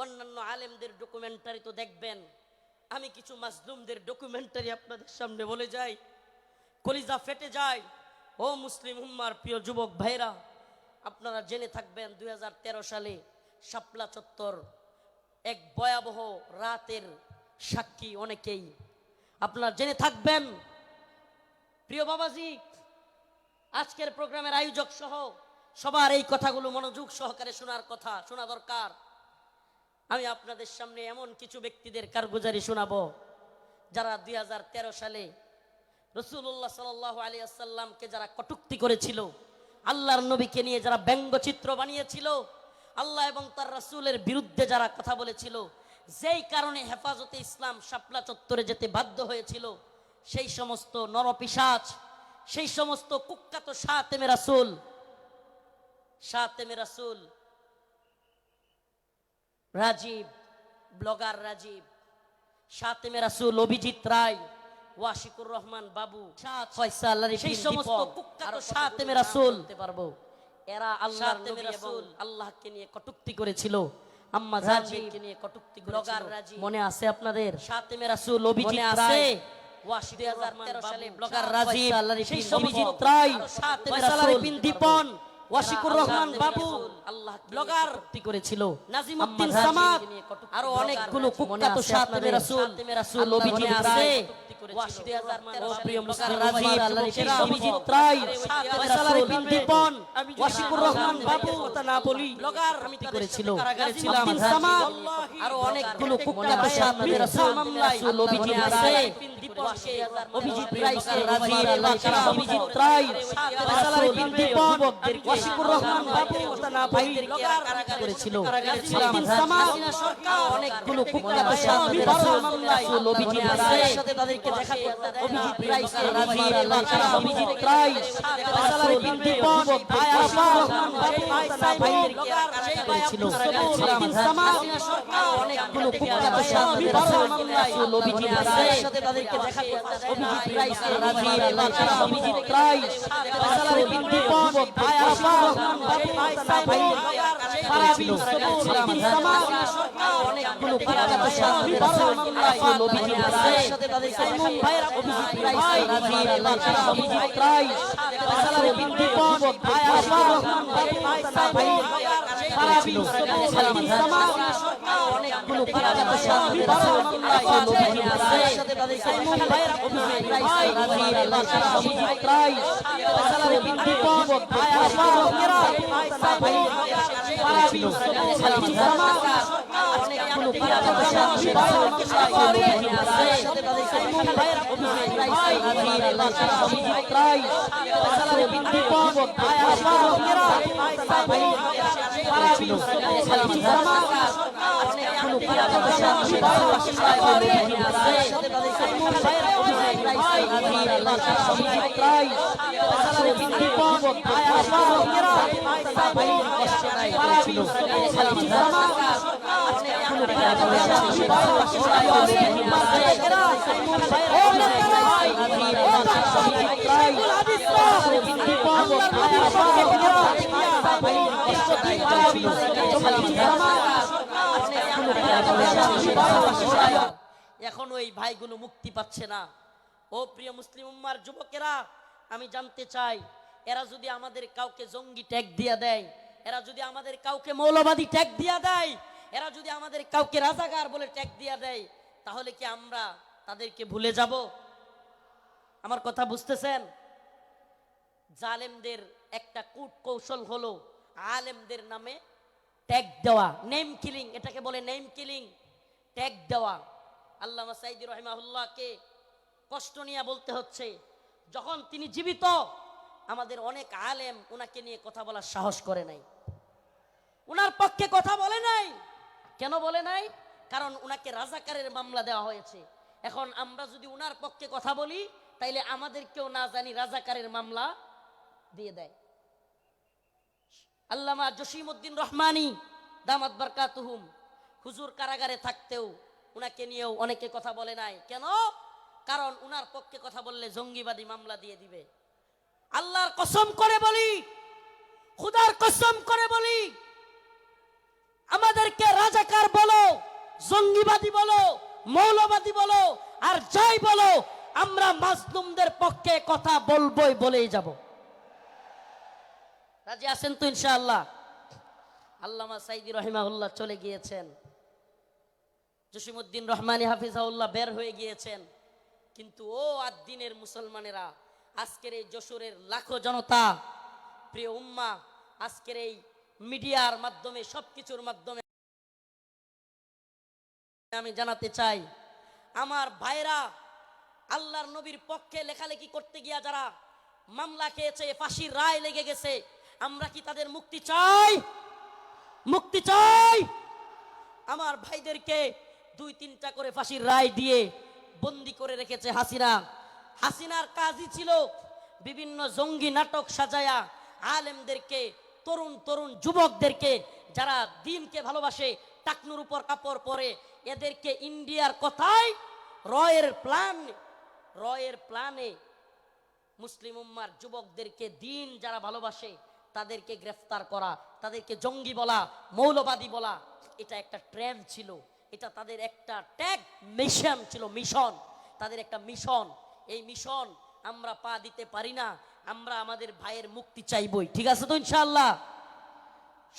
অন্যান্য আলেমদের ডকুমেন্টারি তো দেখবেন। আমি কিছু মাজলুমদের ডকুমেন্টারি আপনাদের সামনে বলে যাই, কলিজা ফেটে যায়। ও মুসলিম উম্মার প্রিয় যুবক ভাইরা, আপনারা জেনে থাকবেন 2013 সালে শাপলা চত্বর এক ভয়াবহ রাতের সাক্ষী অনেকেই। আপনারা জেনে থাকবেন। প্রিয় বাবাজি, আজকের প্রোগ্রামের আয়োজক সহ সবার এই কথাগুলো মনোযোগ সহকারে শোনা দরকার। আমি আপনাদের সামনে এমন কিছু ব্যক্তিদের কারগুজারি শোনাবো যারা 2013 সালে রাসূলুল্লাহ সাল্লাল্লাহু আলাইহি ওয়াসাল্লামকে যারা কটূক্তি করেছিল, আল্লাহর নবীকে নিয়ে যারা ব্যঙ্গচিত্র বানিয়েছিল, আল্লাহ এবং তার রাসূলের বিরুদ্ধে যারা কথা বলেছিল, যেই কারণে হেফাজতে ইসলাম শাপলা চত্বরে যেতে বাধ্য হয়েছিল, সেই সমস্ত নরপিশাচ, সেই সমস্ত কুখ্যাত শাতেমে রাসূল রাজীব, ব্লগার রাজীব, শাতেমে রাসূল অভিজিৎ রায়, ওয়াশিকুর রহমান বাবু, ফয়সাল, সেই সমস্ত কুখ্যাত শাতেমে রাসূল পারবো, এরা আল্লাহর নবী এবং আল্লাহকে নিয়ে কটূক্তি করেছিল। আম্মা জানকে নিয়ে কটূক্তি ব্লগার রাজীব, মনে আছে আপনাদের? শাতেমে রাসূল অভিজিৎ রায়, 2013 সালে ব্লগার রাজীব, সেই অভিজিৎ রায়, ফয়সাল বিন দীপন, ওয়াশিকুর রহমান বাবু, আল্লাহ ব্লগার কটূক্তি করেছিল। নাজিমউদ্দিন সামাদ, আরো অনেকগুলো কুখ্যাত শাতেমে রাসূল অভিজিৎ রায়, 2013 প্রিয় মুসলিম রাজীব, অভিজিৎ রায়, ফয়সাল বিন দীপন, ওয়াশিকুর রহমান বাবু, কথা না বলি ব্লগার কটূক্তি করেছিল। নাজিমউদ্দিন সামাদ, আরো অনেকগুলো কুখ্যাত শাতেমে রাসূল অভিজিৎ রায়, অভিজিৎ রায়, রাজীব, অভিজিৎ রায়, ফয়সাল বিন দীপন, ওয়াশিকুর রহমান বাবু, কথা না বলি ব্লগার করেছিল। নাজিমউদ্দিন সামাদ, অনেকগুলো কুখ্যাত শাতেমে রাসূল অভিজিৎ রায়, সাথে তাদেরকে দেখা অভিজিৎ রায়, রাজীব, অভিজিৎ রায়, ফয়সাল বিন দীপন, ওয়াশিকুর রহমান বাবু, কথা না বলি ব্লগার করেছিল। নাজিমউদ্দিন সামাদ, অনেকগুলো কুখ্যাত শাতেমে রাসূল অভিজিৎ রায়, সাথে তাদেরকে দেখা অভিজিৎ রায়, রাজীব, অভিজিৎ রায়, ফয়সাল বিন দীপন, ওয়াশিকুর রহমান বাবু, কথা না বলি পারাবি, নাজিমউদ্দিন সামাদ, অনেকগুলো কুখ্যাত শাতেমে রাসূল অভিজিৎ রায়, সাথে তাদেরকে দেখা অভিজিৎ রায়, রাজীব, অভিজিৎ রায়, ফয়সাল বিন দীপন, ওয়াশিকুর রহমান বাবু, কথা না বলি পারাবি, নাজিমউদ্দিন সামাদ, অনেকগুলো কুখ্যাত শাতেমে রাসূল অভিজিৎ রায়, সাথে তাদেরকে দেখা অভিজিৎ রায়, রাজীব, অভিজিৎ রায়, ফয়সাল বিন দীপন, ওয়াশিকুর রহমান বাবু, কথা না বলি পারাবি, নাজিমউদ্দিন সামাদ, অনেকগুলো কুখ্যাত শাতেমে রাসূল অভিজিৎ রায়, সাথে তাদেরকে দেখা অভিজিৎ রায়, রাজীব, অভিজিৎ রায়, ফয়সাল বিন দীপন, ওয়াশিকুর রহমান বাবু, কথা না বলি পারাবি, নাজিমউদ্দিন সামাদ, অনেকগুলো কুখ্যাত শাতেমে এখন ওই ভাইগুলো মুক্তি পাচ্ছে না। ও প্রিয় মুসলিম উম্মার যুবকেরা, আমি জানতে চাই, এরা যদি আমাদের কাউকে জঙ্গি ট্যাগ দিয়া দেয়, এরা যদি আমাদের কাউকে মৌলবাদী ট্যাগ দিয়া দেয়, এরা যদি আমাদের কাউকে রাজাকার বলে ট্যাগ দিয়া দেয়, তাহলে কি আমরা তাদেরকে ভুলে যাব? আমার কথা বুঝতেছেন? জালেমদের একটা কূট কৌশল হলো আলেমদের নামে ট্যাগ দেওয়া, নেম কিলিং, এটাকে বলে নেম কিলিং, ট্যাগ দেওয়া। আল্লামা সাঈদী রাহিমাহুল্লাহকে কষ্ট নিয়ে বলতে হচ্ছে, যখন তিনি জীবিত আমাদের অনেক আলেম ওনাকে নিয়ে কথা বলার সাহস করে নাই, ওনার পক্ষে কথা বলে নাই। কেন বলে নাই? কারণ ওনাকে রাজাকারের মামলা দেওয়া হয়েছে। এখন আমরা যদি ওনার পক্ষে কথা বলি, তাইলে আমাদেরকেও না জানি রাজাকারের মামলা দিয়ে দেয়। আল্লামা জসিমউদ্দিন রহমানী দামাত বারকাতুহুম হুজুর কারাগারে থাকতেও উনাকে নিয়েও অনেকে কথা বলে নাই। কেন? কারণ উনার পক্ষে কথা বললে জঙ্গিবাদী মামলা দিয়ে দিবে। আল্লাহর কসম করে বলি, খুদার কসম করে বলি, আমাদেরকে রাজাকার বলো, জঙ্গিবাদী বলো, মৌলবাদী বলো, আর যাই বলো, আমরা মাজলুমদের পক্ষে কথা বলবোই, বলেই যাব। রাজি আছেন তো ইনশাআল্লাহ? আল্লামা সাঈদী রাহিমাহুল্লাহ চলে গিয়েছেন, জসিমউদ্দিন রহমানী হাফিজাহুল্লাহ বের হয়ে গিয়েছেন, কিন্তু ও আদ-দ্বীনের মুসলমানেরা, আজকের এই যশোরের লাখো জনতা, প্রিয় উম্মাহ, আজকের এই মিডিয়ার মাধ্যমে, সবকিছুর মাধ্যমে আমি জানাতে চাই, আমার ভাইরা আল্লাহর নবীর পক্ষে লেখালেখি করতে গিয়া যারা মামলা খেয়েছে, ফাঁসির রায় লেগে গেছে, আমরা কি তাদের মুক্তি চাই? মুক্তি চাই। আমার ভাইদেরকে 2-3টা করে ফাঁসির রায় দিয়ে বন্দি করে রেখেছে হাসিনা। হাসিনার কাজই ছিল বিভিন্ন জঙ্গি নাটক সাজায়া আলেমদেরকে, তরুণ তরুণ যুবকদেরকে যারা দ্বীনকে ভালোবাসে, টাকনুর উপর কাপড় পরে, এদেরকে ইন্ডিয়ার কথায় রয়ের প্ল্যানে মুসলিম উম্মার যুবকদেরকে, দ্বীন যারা ভালোবাসে তাদেরকে গ্রেফতার করা, তাদেরকে জঙ্গি বলা, মৌলবাদী বলা, এটা একটা ট্রেন্ড ছিল, এটা তাদের একটা ট্যাগ মিশন ছিল, মিশন, তাদের একটা মিশন। এই মিশন আমরা পা দিতে পারি না। আমরা আমাদের ভাইয়ের মুক্তি চাইবই, ঠিক আছে তো ইনশাআল্লাহ?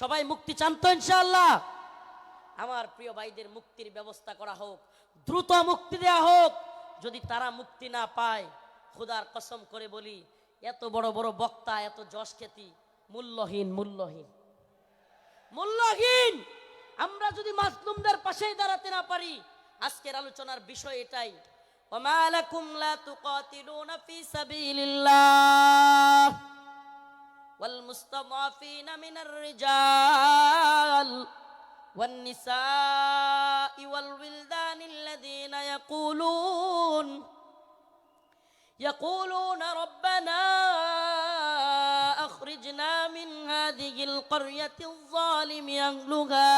সবাই মুক্তি চান তো ইনশাআল্লাহ? আমার প্রিয় ভাইদের মুক্তির ব্যবস্থা করা হোক, দ্রুত মুক্তি দেয়া হোক। যদি তারা মুক্তি না পায়, খুদার কসম করে বলি, এত বড় বড় বক্তা, এত যশ খ্যাতি মূল্যহীন, মূল্যহীন, মূল্যহীন। আমরা যদি মাজলুমদের পাশেই দাঁড়াতে না পারি, আজকের আলোচনার বিষয় এটাই, ওমা লাকুম লা তুকাতিলুনা ফি সাবিলিল্লাহ ওয়াল মুস্তাদাফিনা মিনার রিজাল ওয়ান নিসাই ওয়াল উইলদানিল্লাযীনা يقولون ربنا أخرجنا من هذه القرية الظالم أهلها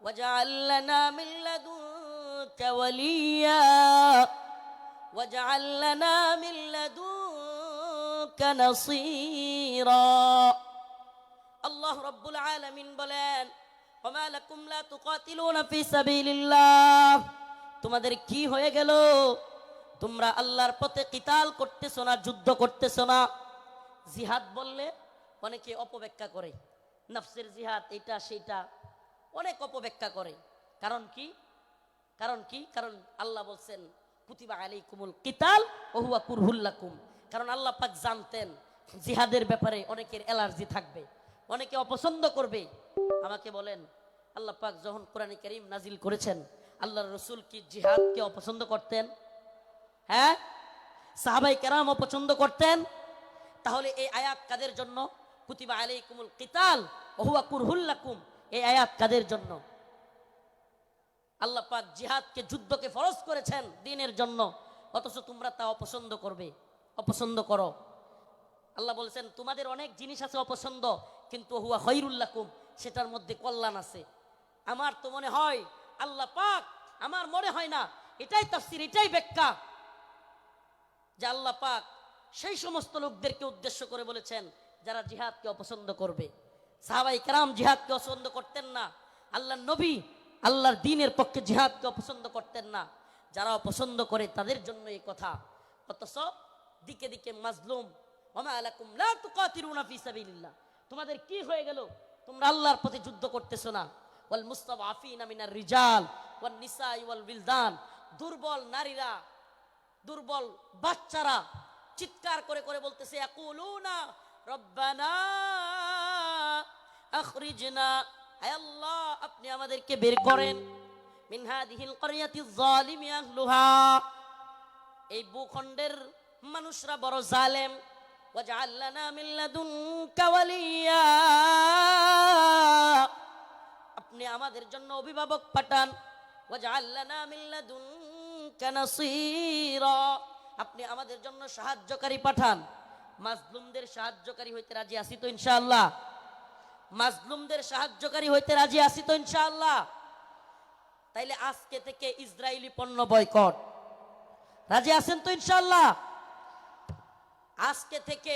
واجعل لنا من لدنك وليا واجعل لنا من لدنك نصيرا الله رب العالمين বলেন, وما لكم لا تقاتلون في سبيل الله, তোমাদের কি হয়ে গেল? তোমরা আল্লাহর পথে কিতাল করতেছো না, যুদ্ধ করতেছো না। জিহাদ বললে অনেকে অপব্যাখ্যা করে, নফসের জিহাদ, এটা সেটা অনেক অপব্যাখ্যা করে। কারণ কি? কারণ আল্লাহ বলছেন কুতিবা আলাইকুমুল কিতাল ওয়া হুয়া কুরহুল লাকুম। কারণ আল্লাহ পাক জানতেন জিহাদের ব্যাপারে অনেকের অ্যালার্জি থাকবে, অনেকে অপছন্দ করবে। আমাকে বলেন, আল্লাহ পাক যখন কোরআনে কারীম নাজিল করেছেন, আল্লাহর রাসূল কি জিহাদকে অপছন্দ করতেন? হ্যাঁ, সাহাবায়ে কেরাম অপছন্দ করতেন। তাহলে এই আয়াত কাদের জন্য? কুতিবা আলাইকুমুল কিতাল ওয়া হুয়া কুরহুল লাকুম, এই আয়াত কাদের জন্য? আল্লাহ পাক জিহাদকে, যুদ্ধকে ফরজ করেছেন দ্বীনের জন্য, অথচ তোমরা তা অপছন্দ করবে, অপছন্দ করো। আল্লাহ বলেছেন তোমাদের অনেক জিনিস আছে অপছন্দ, কিন্তু হুয়া খায়রুল লাকুম, সেটার মধ্যে কল্যাণ আছে। আমার তো মনে হয় আল্লাহ পাক, আমার মনে হয় না, এটাই তাফসীর, এটাই ব্যাখ্যা, যে আল্লাহ পাক সেই সমস্ত লোকদেরকে উদ্দেশ্য করে বলেছেন যারা জিহাদকে অপছন্দ করবে। সাহাবাই কেরাম জিহাদকে অপছন্দ করতেন না, আল্লাহর নবী আল্লাহর দ্বীনের পক্ষে জিহাদকে অপছন্দ করতেন না। যারা অপছন্দ করে তাদের জন্য এই কথা। অথচ দিকে দিকে মাজলুম, ওমা আলাকুম লা তুকাতিলুনা ফি সাবিলিল্লাহ, তোমাদের কি হয়ে গেল, তোমরা আল্লাহর পথে যুদ্ধ করতেছ না। ওয়াল মুস্তাদআফিনা মিনার রিজাল ওয়ান নিসাই ওয়াল বিলদান, দুর্বল নারীরা, দুর্বল বাচ্চারা চিৎকার করে করে বলতেছে ইয়াকুলুনা রব্বানা আখরিজনা, আয় আল্লাহ আপনি আমাদেরকে বের করেন, মিন হাদিহিল ক্বরিয়াতিজ যালিমি আহলুহা, এই ভূখণ্ডের মানুষরা বড় জালেম, ওয়াজআল লানা মিন লাদুনকা ওয়ালিয়া, আপনি আমাদের জন্য অভিভাবক পাঠান, ওয়াজআল লানা মিন লাদুনকা নাসীরা, আপনি আমাদের জন্য সাহায্যকারী পাঠান। মাজলুমদের সাহায্যকারী হইতে রাজি আছি তো ইনশাআল্লাহ? মাজলুমদের সাহায্যকারী হইতে রাজি আছি তো ইনশাআল্লাহ? তাইলে আজকে থেকে ইসরায়েলি পণ্য বয়কট, রাজি আছেন তো ইনশাআল্লাহ? আজকে থেকে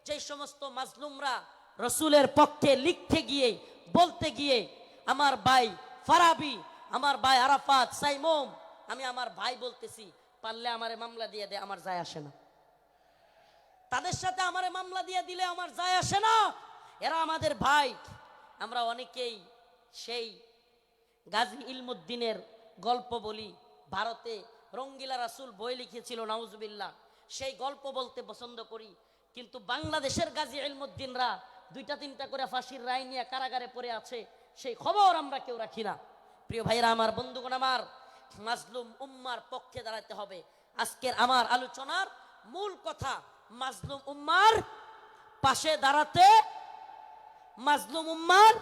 যে সমস্ত মাজলুমরা রসুলের পক্ষে লিখতে গিয়ে, বলতে গিয়ে, আমার ভাই ফারাবি, আমার ভাই আরাফাত, সাইমুম, আমি আমার ভাই বলতেছি, পারলে আমারে মামলা দিয়ে দে, আমার যায় আসে না। তাদের সাথে আমারে মামলা দিয়ে দিলে আমার যায় আসে না, এরা আমাদের ভাই। আমরা অনেকেই সেই গাজী ইলমুদ্দিনের গল্প বলি, ভারতে রঙ্গিলা রাসূল বই লিখেছিল, নাউজুবিল্লাহ, সেই গল্প বলতে পছন্দ করি। কিন্তু বাংলাদেশের গাজী ইলমুদ্দিনরা 2-3টা করে ফাঁসির রায় নিয়ে কারাগারে পড়ে আছে, সেই খবর আমরা কেউ রাখি না। প্রিয় ভাইরা আমার, বন্ধুগণ আমার, মাজলুম উম্মার পক্ষে দাঁড়াতে হবে। আজকের আমার আলোচনার মূল কথা, মাজলুম উম্মার পাশে দাঁড়াতে, মাজলুম উম্মার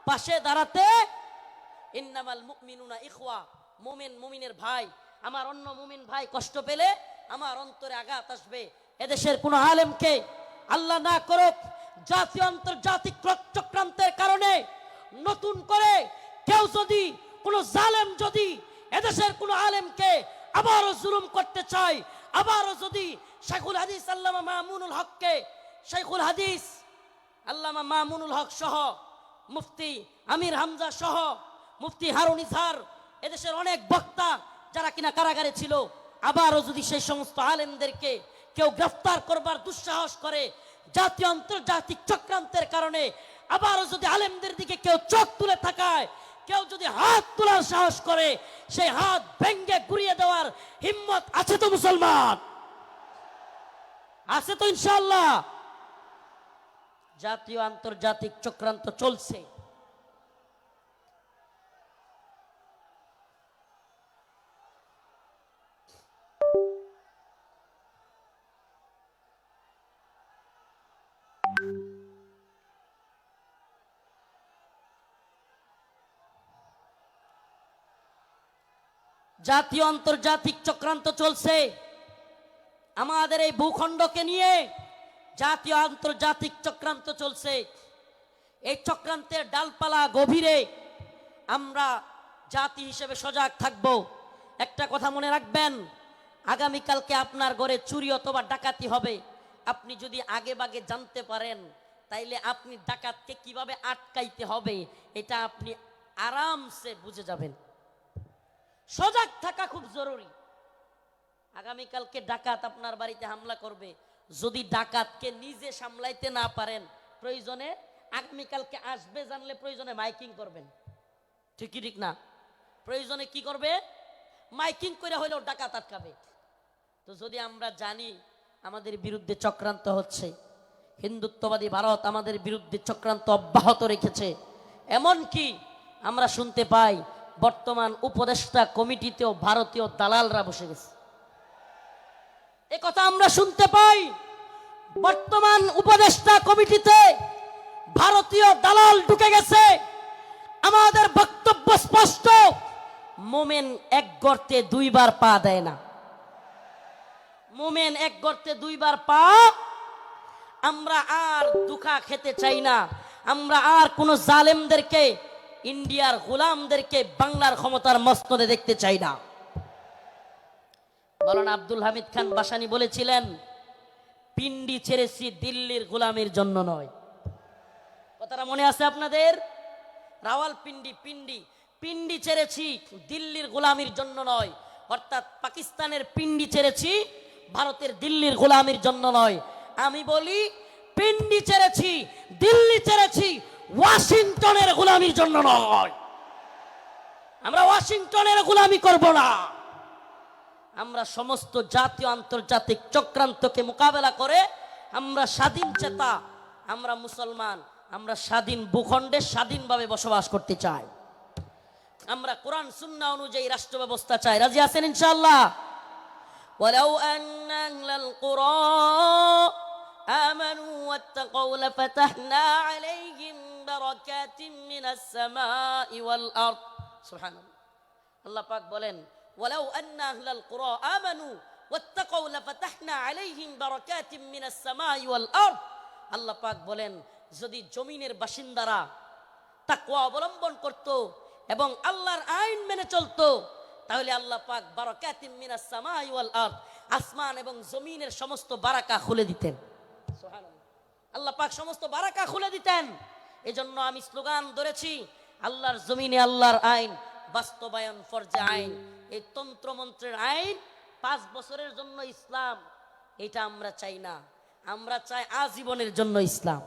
পাশে দাঁড়াতে। ইন্নামাল মুমিনুনা ইখওয়া, মুমিন মুমিনের ভাই। আমার অন্য মুমিন ভাই কষ্ট পেলে আমার অন্তরে আঘাত আসবে। এদেশের কোন আলেমকে আল্লাহ না করুক জাতীয় আন্তর্জাতিক চক্রান্তের কারণে নতুন করে কেউ যদি, কোন জালেম যদি এদেশের কোন আলেমকে আবারও জুলুম করতে চায়, আবারও যদি শেখুল হাদিস আল্লামা মামুনুল হককে, শেখুল হাদিস আল্লামা মামুনুল হক সহ, মুফতি আমির হামজা সহ, মুফতি হারুন ইজহার, এদেশের অনেক বক্তা যারা কিনা কারাগারে ছিল, আবারও যদি সেই সমস্ত আলেমদেরকে কেউ গ্রেফতার করবার দুঃসাহস করে, জাতীয় আন্তর্জাতিক চক্রান্তের কারণে আবারও যদি আলেমদের দিকে কেউ চোখ তুলে তাকায়, কেউ যদি হাত তোলার সাহস করে, সেই হাত ভেঙ্গে গুড়িয়ে দেওয়ার হিম্মত আছে তো মুসলমান? আছে তো ইনশাআল্লাহ? জাতীয় আন্তর্জাতিক চক্রান্ত চলছে। জাতীয় আন্তর্জাতিক চক্রান্ত চলছে আমাদের এই ভূখণ্ডকে নিয়ে, জাতীয় আন্তর্জাতিক চক্রান্ত চলছে। এই চক্রান্তের ডালপালা গভীরে আমরা জাতি হিসেবে সজাগ থাকব। একটা কথা মনে রাখবেন, আগামীকালকে আপনার ঘরে চুরি অথবা ডাকাতি হবে, আপনি যদি আগে ভাগে জানতে পারেন, তাইলে আপনি ডাকাতকে কিভাবে আটকাইতে হবে এটা আপনি আরামসে বুঝে যাবেন। সজাগ থাকা খুব জরুরি। আগামীকালকে ডাকাত আপনার বাড়িতে হামলা করবে, যদি ডাকাতকে নিজে সামলাইতে না পারেন, প্রয়োজনে আগামীকালকে আসবে জানলে প্রয়োজনে মাইকিং করবেন, ঠিক কি ঠিক না? প্রয়োজনে কি করবে? মাইকিং করে হইলেও ডাকাত আটকাবে। তো যদি আমরা জানি আমাদের বিরুদ্ধে চক্রান্ত হচ্ছে, হিন্দুত্ববাদী ভারত আমাদের বিরুদ্ধে চক্রান্ত অব্যাহত রেখেছে, এমনকি আমরা শুনতে পাই বর্তমান উপদেষ্টা কমিটিতেও ভারতীয় দালালরা বসে গেছে। এ কথা আমরা শুনতে পাই, বর্তমান উপদেষ্টা কমিটিতে ভারতীয় দালাল ঢুকে গেছে। আমাদের বক্তব্য স্পষ্ট, মোমেন এক গর্তে দুইবার পা দেয় না। মোমেন এক গর্তে দুইবার পা। আমরা আর দুখা খেতে চাই না। আমরা আর কোন জালেমদেরকে, ইন্ডিয়ার গোলামদেরকে বাংলার ক্ষমতার মস্তদে দেখতে চাই না। মাওলানা আব্দুল হামিদ খান বাসানী বলেছিলেন, পিন্ডি ছেড়েছি দিল্লির গোলামের জন্য নয়। কথাটা মনে আছে আপনাদের? রাওয়ালপিন্ডি পিন্ডি পিন্ডি ছেড়েছি দিল্লির গোলামির জন্য নয়। অর্থাৎ পাকিস্তানের পিন্ডি ছেড়েছি ভারতের দিল্লির গোলামির জন্য নয়। আমি বলি পিন্ডি ছেড়েছি, দিল্লি ছেড়েছি ওয়াশিংটনের গোলামির জন্য নয়। আমরা ওয়াশিংটনের গোলামি করব না। আমরা সমস্ত জাতীয় আন্তর্জাতিক চক্রান্তকে মোকাবেলা করে আমরা স্বাধীন চেতা, আমরা মুসলমান, আমরা স্বাধীন ভূখণ্ডে স্বাধীনভাবে বসবাস করতে চাই। আমরা কোরআন সুন্নাহ অনুযায়ী রাষ্ট্র ব্যবস্থা চাই। রাজি আছেন ইনশাআল্লাহ? ওয়ালাউ আন্না আহলাল কুরা আমানু ওয়াত্তাকাউ লাফাতাহনা আলাইহিম বারাকাতিম মিনাস সামাই ওয়াল আরদ। সুবহানাল্লাহ। আল্লাহ পাক বলেন, ওয়ালাউ আন্না আহলাল কুরা আমানু ওয়াত্তাকাউ লাফাতাহনা আলাইহিম বারাকাতিম মিনাস সামাই ওয়াল আরদ। আল্লাহ পাক বলেন, যদি জমিনের বাসিন্দারা তাকওয়া অবলম্বন করত এবং আল্লাহর আইন মেনে চলতো, তাহলে আল্লাহ পাক বারাকাতিম মিনাস সামাই ওয়াল আরদ, আসমান এবং জমিনের সমস্ত বারাকা খুলে দিতেন। সুবহানাল্লাহ। আল্লাহ পাক সমস্ত বারাকা খুলে দিতেন। এজন্য আমি স্লোগান ধরেছি, আল্লাহর জমিনে আল্লাহর আইন বাস্তবায়ন ফরজে আইন। এই তন্ত্রমন্ত্রের আইন 5 বছরের জন্য ইসলাম, এটা আমরা চাই না। আমরা চাই আজীবনের জন্য ইসলাম।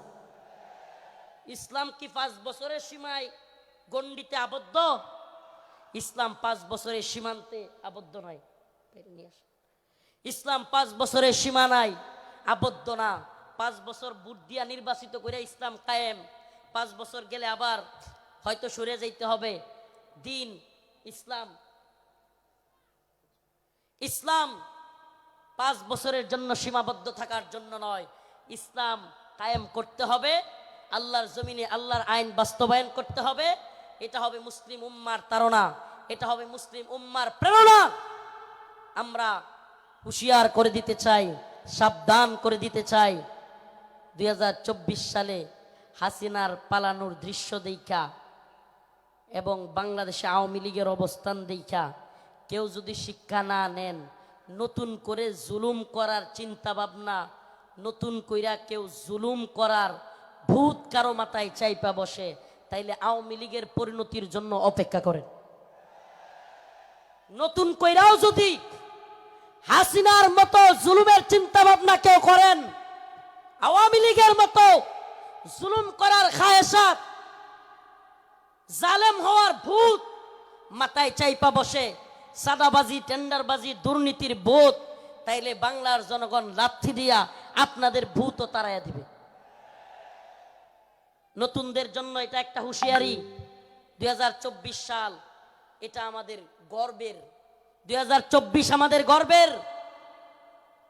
ইসলাম কি 5 বছরের সীমায় গণ্ডিতে আবদ্ধ? ইসলাম 5 বছরের সীমান্তে আবদ্ধ নয়। ইসলাম 5 বছরের সীমানায় আবদ্ধ না। 5 বছর ভোট দিয়া নির্বাচিত করে ইসলাম কায়েম। 5 বছর গেলে আবার হয়তো সরে যাইতে হবে। দিন ইসলাম, ইসলাম 5 বছরের জন্য সীমাবদ্ধ থাকার জন্য নয়। ইসলাম কায়েম করতে হবে, আল্লাহর জমিনে আল্লাহর আইন বাস্তবায়ন করতে হবে। এটা হবে মুসলিম উম্মার তাড়না, এটা হবে মুসলিম উম্মার প্রেরণা। আমরা হুঁশিয়ার করে দিতে চাই, সাবধান করে দিতে চাই। 2024 সালে হাসিনার পালানোর দৃশ্য দেখা এবং বাংলাদেশে আওয়ামী লীগের অবস্থান দেখা কেউ যদি শিক্ষা না নেন, নতুন করে জুলুম করার চিন্তা ভাবনা, নতুন কইরা কেউ জুলুম করার ভূত কারো মাথায় চাইপা বসে, তাইলে আওয়ামী লীগের পরিণতির জন্য অপেক্ষা করেন। নতুন কইরাও যদি হাসিনার মতো জুলুমের চিন্তা ভাবনা কেউ করেন, আওয়ামী লীগের মতো জুলুম করার খায়েশাত, জালেম হওয়ার ভূত মাথায় চাইপা বসে, সাদাবাজি, টেন্ডারবাজি, দুর্নীতির বোধ, তাইলে বাংলার জনগণ লাথি দিয়া আপনাদের ভূতও তাড়াইয়া দিবে। নতুনদের জন্য এটা একটা হুঁশিয়ারি। 2024 সাল এটা আমাদের গর্বের। 2024 আমাদের গর্বের।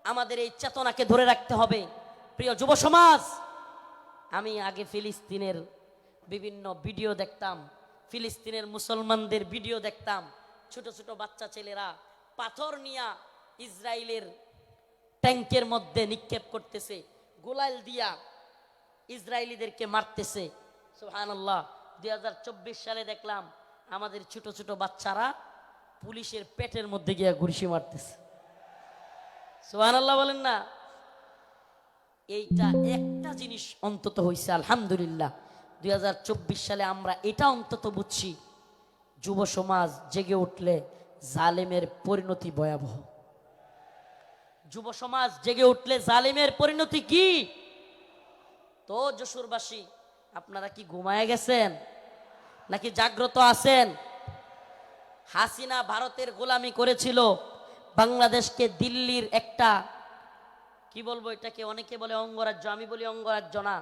আমাদের এই চেতনাকে ধরে রাখতে হবে। প্রিয় যুব সমাজ, আমি আগে ফিলিস্তিনের বিভিন্ন ভিডিও দেখতাম, ফিলিস্তিনের মুসলমানদের ভিডিও দেখতাম। ছোট ছোট বাচ্চা ছেলেরা পাথর নিয়ে ইসরায়েলের ট্যাঙ্কের মধ্যে নিক্ষেপ করতেছে, গোলাল দিয়া ইসরায়েলিদেরকে মারতেছে। সুবহানাল্লাহ। 2024 সালে দেখলাম আমাদের ছোট ছোট বাচ্চারা পুলিশের পেটের মধ্যে গিয়া ঘুষি মারতেছে। সুবহানাল্লাহ বলেন না? এইটা একটা জিনিস অন্তত হইছে, আলহামদুলিল্লাহ। 2024 সালে আমরা এটা অন্তত বুঝছি, যুব সমাজ জেগে উঠলে জালেমের পরিণতি ভয়াবহ। যুব সমাজ জেগে উঠলে জালেমের পরিণতি কি? তো যশোরবাসী, আপনারা কি ঘুমায় গেছেন নাকি জাগ্রত আছেন? হাসিনা ভারতের গোলামি করেছিল, বাংলাদেশকে দিল্লির একটা, কি বলবো এটাকে, অনেকে বলে অঙ্গরাজ্য, আমি বলি অঙ্গরাজ্য না।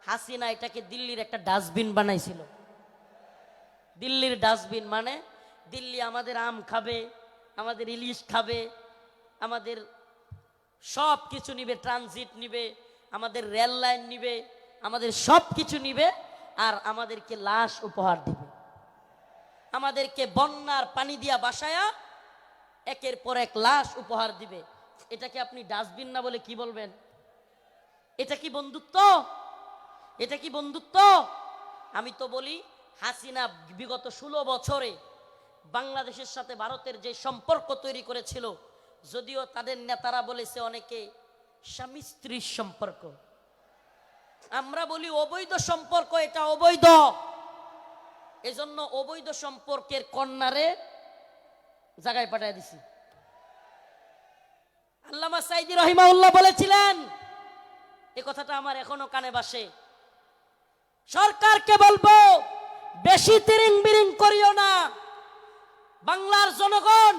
হাসিনা এটাকে দিল্লির একটা ডাস্টবিন বানাইছিল। দিল্লির ডাস্টবিন মানে দিল্লি আমাদের আম খাবে, আমাদের ইলিশ খাবে, আমাদের সব কিছু নিবে, ট্রানজিট নিবে, আমাদের রেল লাইন নিবে, আমাদের সব কিছু নিবে, আর আমাদেরকে লাশ উপহার দিবে। আমাদেরকে বন্যার পানি দিয়া বাসায়া একের পর এক লাশ উপহার দিবে। এটাকে আপনি ডাস্টবিন না বলে কি বলবেন? এটা কি বন্ধুত্ব? এটা কি বন্ধুত্ব? আমি তো বলি হাসিনা বিগত 16 বছরে বাংলাদেশের সাথে ভারতের যে সম্পর্ক তৈরি করেছিল, যদিও তাদের নেতারা বলেছে অনেকে স্বামী স্ত্রীর সম্পর্ক, আমরা বলি অবৈধ সম্পর্ক, এটা অবৈধ। এজন্য অবৈধ সম্পর্কের কন্যারে জায়গায় পাঠিয়ে দিছি। আল্লামা সাইদি রহিমাহুল্লাহ বলেছিলেন, এই কথাটা আমার এখনো কানে বাসে, সরকারকে বলবো বেশি তিরিং বিরিং করিও না। বাংলার জনগণ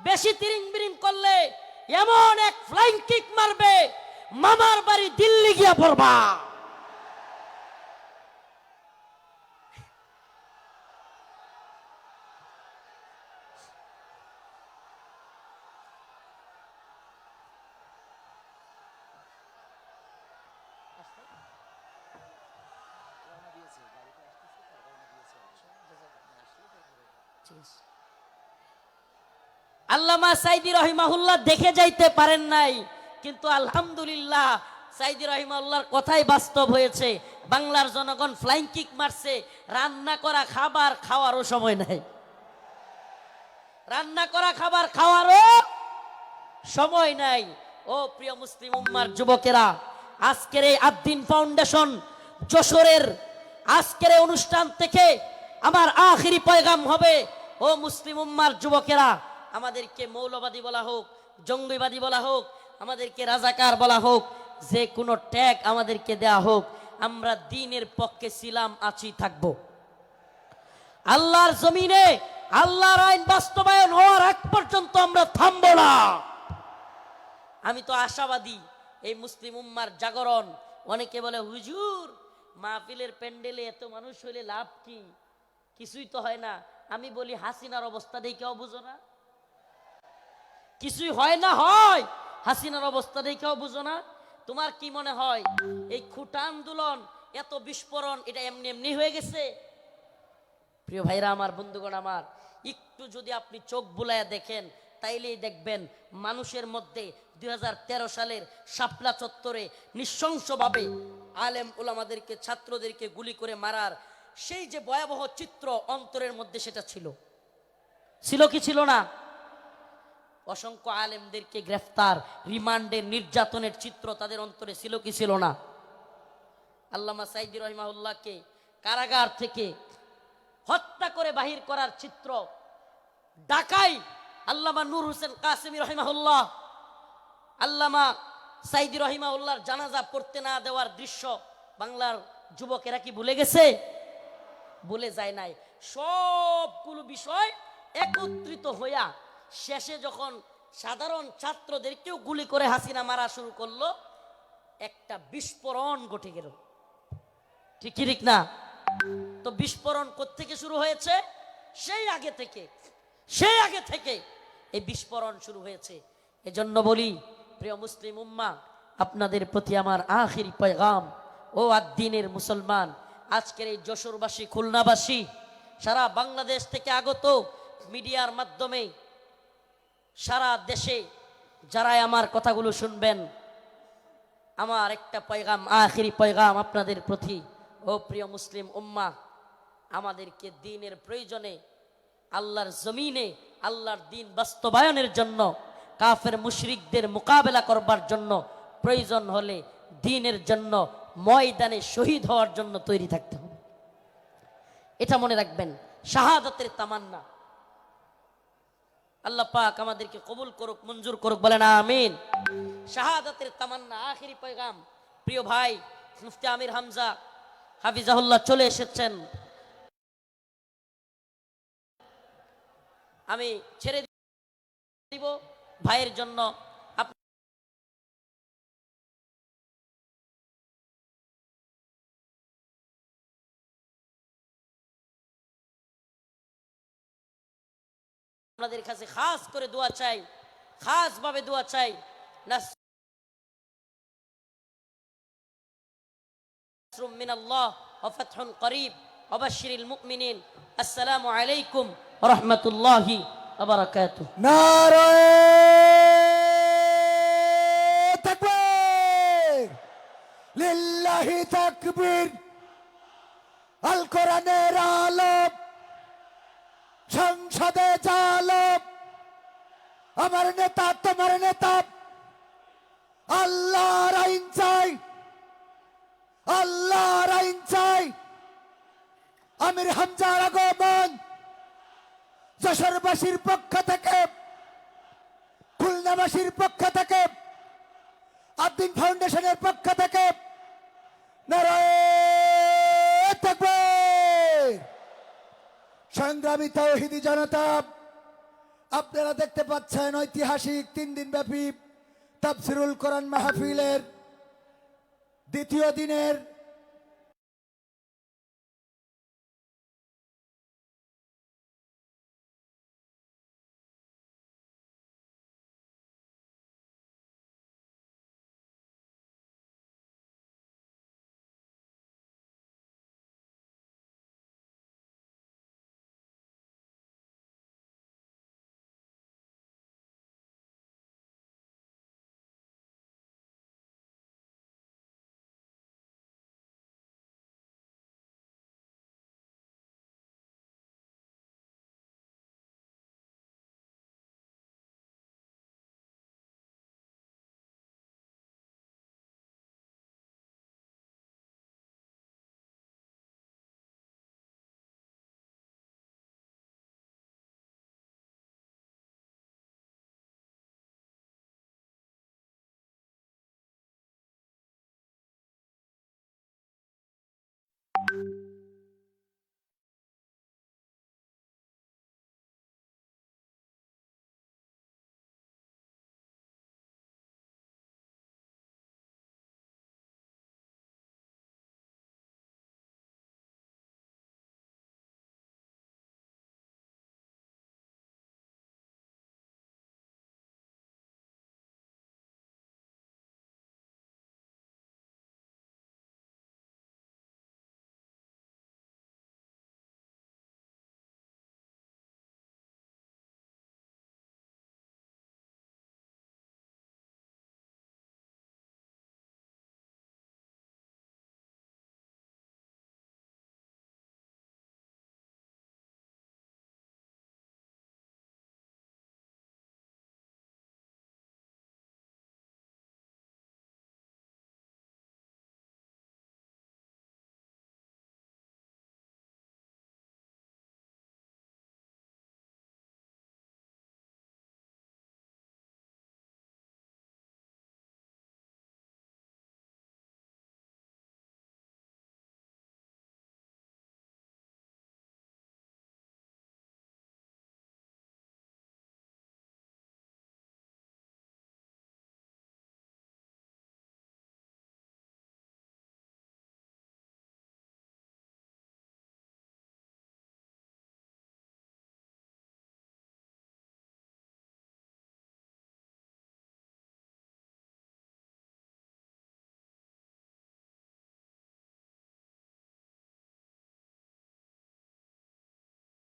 বেশি তিরিং বিরিং করলে এমন এক ফ্লাইং কিক মারবে, মামার বাড়ি দিল্লি গিয়া পড়বা। আল্লামা সাইদি রহিমাহুল্লাহ দেখে যাইতে পারেন নাই, কিন্তু আলহামদুলিল্লাহ সাইদি রহিমাহুল্লাহর কথাই বাস্তব হয়েছে। বাংলার জনগণ ফ্লাইং কিক মারছে, রান্না করা খাবার খাওয়ারও সময় নাই, রান্না করা খাবার খাওয়ারও সময় নাই। ও প্রিয় মুসলিম উম্মার যুবকেরা, আজকের এই আদ্দিন ফাউন্ডেশন যশোরের আজকের এই অনুষ্ঠান থেকে আমার আখিরি পয়গাম হবে, ও মুসলিম উম্মার যুবকেরা, আমাদেরকে মৌলবাদী বলা হোক, জঙ্গিবাদী বলা হোক, আমাদেরকে রাজাকার বলা হোক, যে কোনো ট্যাগ আমাদেরকে দেয়া হোক, আমরা দ্বীনের পক্ষে ছিলাম, আছি, থাকব। আল্লাহর জমিনে আল্লাহর আইন বাস্তবায়ন হওয়ার আগ পর্যন্ত আমরা থামব না। আমি তো আশাবাদী এই মুসলিম উম্মার জাগরণ। অনেকে বলে হুজুর মাহফিলের প্যান্ডেলে এত মানুষ হইলে লাভ কি? কিছুই তো হয় না। আমি বলি হাসিনার অবস্থা দেখেও বুঝো না? কিছুই হয় না, হয় হাসিনার অবস্থা দেখেও বুঝো না? তোমার কি মনে হয় এই খুঁটা আন্দোলন, এত বিস্ফোরণ, এটা এমনি এমনি হয়ে গেছে? প্রিয় ভাইরা আমার, বন্ধুগণ আমার, একটু যদি আপনি চোখ বুলায়া দেখেন তাইলেই দেখবেন মানুষের মধ্যে 2013 সালের শাপলা চত্বরে নৃশংসভাবে আলেম ওলামাদেরকে, ছাত্রদেরকে গুলি করে মারার সেই যে ভয়াবহ চিত্র অন্তরের মধ্যে, সেটা ছিল কি ছিল না? অসংখ্য আলেমদেরকে গ্রেফতার, রিমান্ডের, নির্যাতনের চিত্র তাদের অন্তরে ছিল কি ছিল না? আল্লামা সাইদি রহিমাহুল্লাহকে কারাগার থেকে হত্যা করে বাহির করার চিত্র, ঢাকায় আল্লামা নূর হোসেন কাসেমী রহিমাহুল্লাহ, আল্লামা সাইদি রহিমাহুল্লাহর জানাজা পড়তে না দেওয়ার দৃশ্য বাংলার যুবকেরা কি ভুলে গেছে? ভুলে যায় নাই। সবগুলো বিষয় একত্রিত হইয়া শেষে যখন সাধারণ ছাত্রদেরকেও গুলি করে হাসিনা মারা শুরু করলো, একটা বিস্ফোরণ ঘটে গেল। ঠিক না? তো বিস্ফোরণ কোত্থেকে শুরু হয়েছে? সেই আগে থেকে এই বিস্ফোরণ শুরু হয়েছে। এজন্য বলি প্রিয় মুসলিম উম্মাহ, আপনাদের প্রতি আমার আখিরি পয়গাম, ও আদ্দিনের মুসলমান, আজকের এই যশোরবাসী, খুলনাবাসী, সারা বাংলাদেশ থেকে আগত মিডিয়ার মাধ্যমে সারা দেশে যারাই আমার কথাগুলো শুনবেন, আমার একটা পয়গাম, আখিরি পয়গাম আপনাদের প্রতি। ও প্রিয় মুসলিম উম্মাহ, আমাদেরকে দ্বীনের প্রয়োজনে, আল্লাহর জমিনে আল্লাহর দ্বীন বাস্তবায়নের জন্য, কাফের মুশরিকদের মোকাবেলা করবার জন্য, প্রয়োজন হলে দ্বীনের জন্য ময়দানে শহীদ হওয়ার জন্য তৈরি থাকতে হবে। এটা মনে রাখবেন, শাহাদাতের তামান্না। আল্লাহ পাক আমাদেরকে কবুল করুক, মঞ্জুর করুক, বলেন আমিন। শাহাদাতের তামান্না, আখিরি পয়গাম। প্রিয় ভাই মুফতি আমির হামজা হাফিজাহুল্লাহ চলে এসেছেন, আমি ছেড়ে দিব ভাইয়ের জন্য। আপনাদের কাছে খাস করে দোয়া চাই, খাস ভাবে দোয়া চাই। নাসরুম মিনাল্লাহ ওয়া ফাতহুন করিব। ওয়াবাশশিরিল মুমিনিন। আসসালামু আলাইকুম ওয়া রাহমাতুল্লাহি ওয়া বারাকাতুহু।
নারায়ে তাকবীর, লিল্লাহি তাকবীর। আল কোরআনের আলো, সংসদে জালো, আমার নেতা তোমার নেতা, আল্লাহর আইন চাই, আল্লাহর আইন চাই। আমির হামজার আগমন যশোরবাসীর পক্ষ থেকে, খুলনাবাসীর পক্ষ থেকে, আদ্দিন ফাউন্ডেশনের পক্ষ থেকে নারায়ে তাকবীর। সংগ্রামী তাওহীদি জনতা, আপনারা দেখতে পাচ্ছেন ঐতিহাসিক 3 দিন ব্যাপী তাফসিরুল কোরআন মাহফিলের দ্বিতীয় দিনের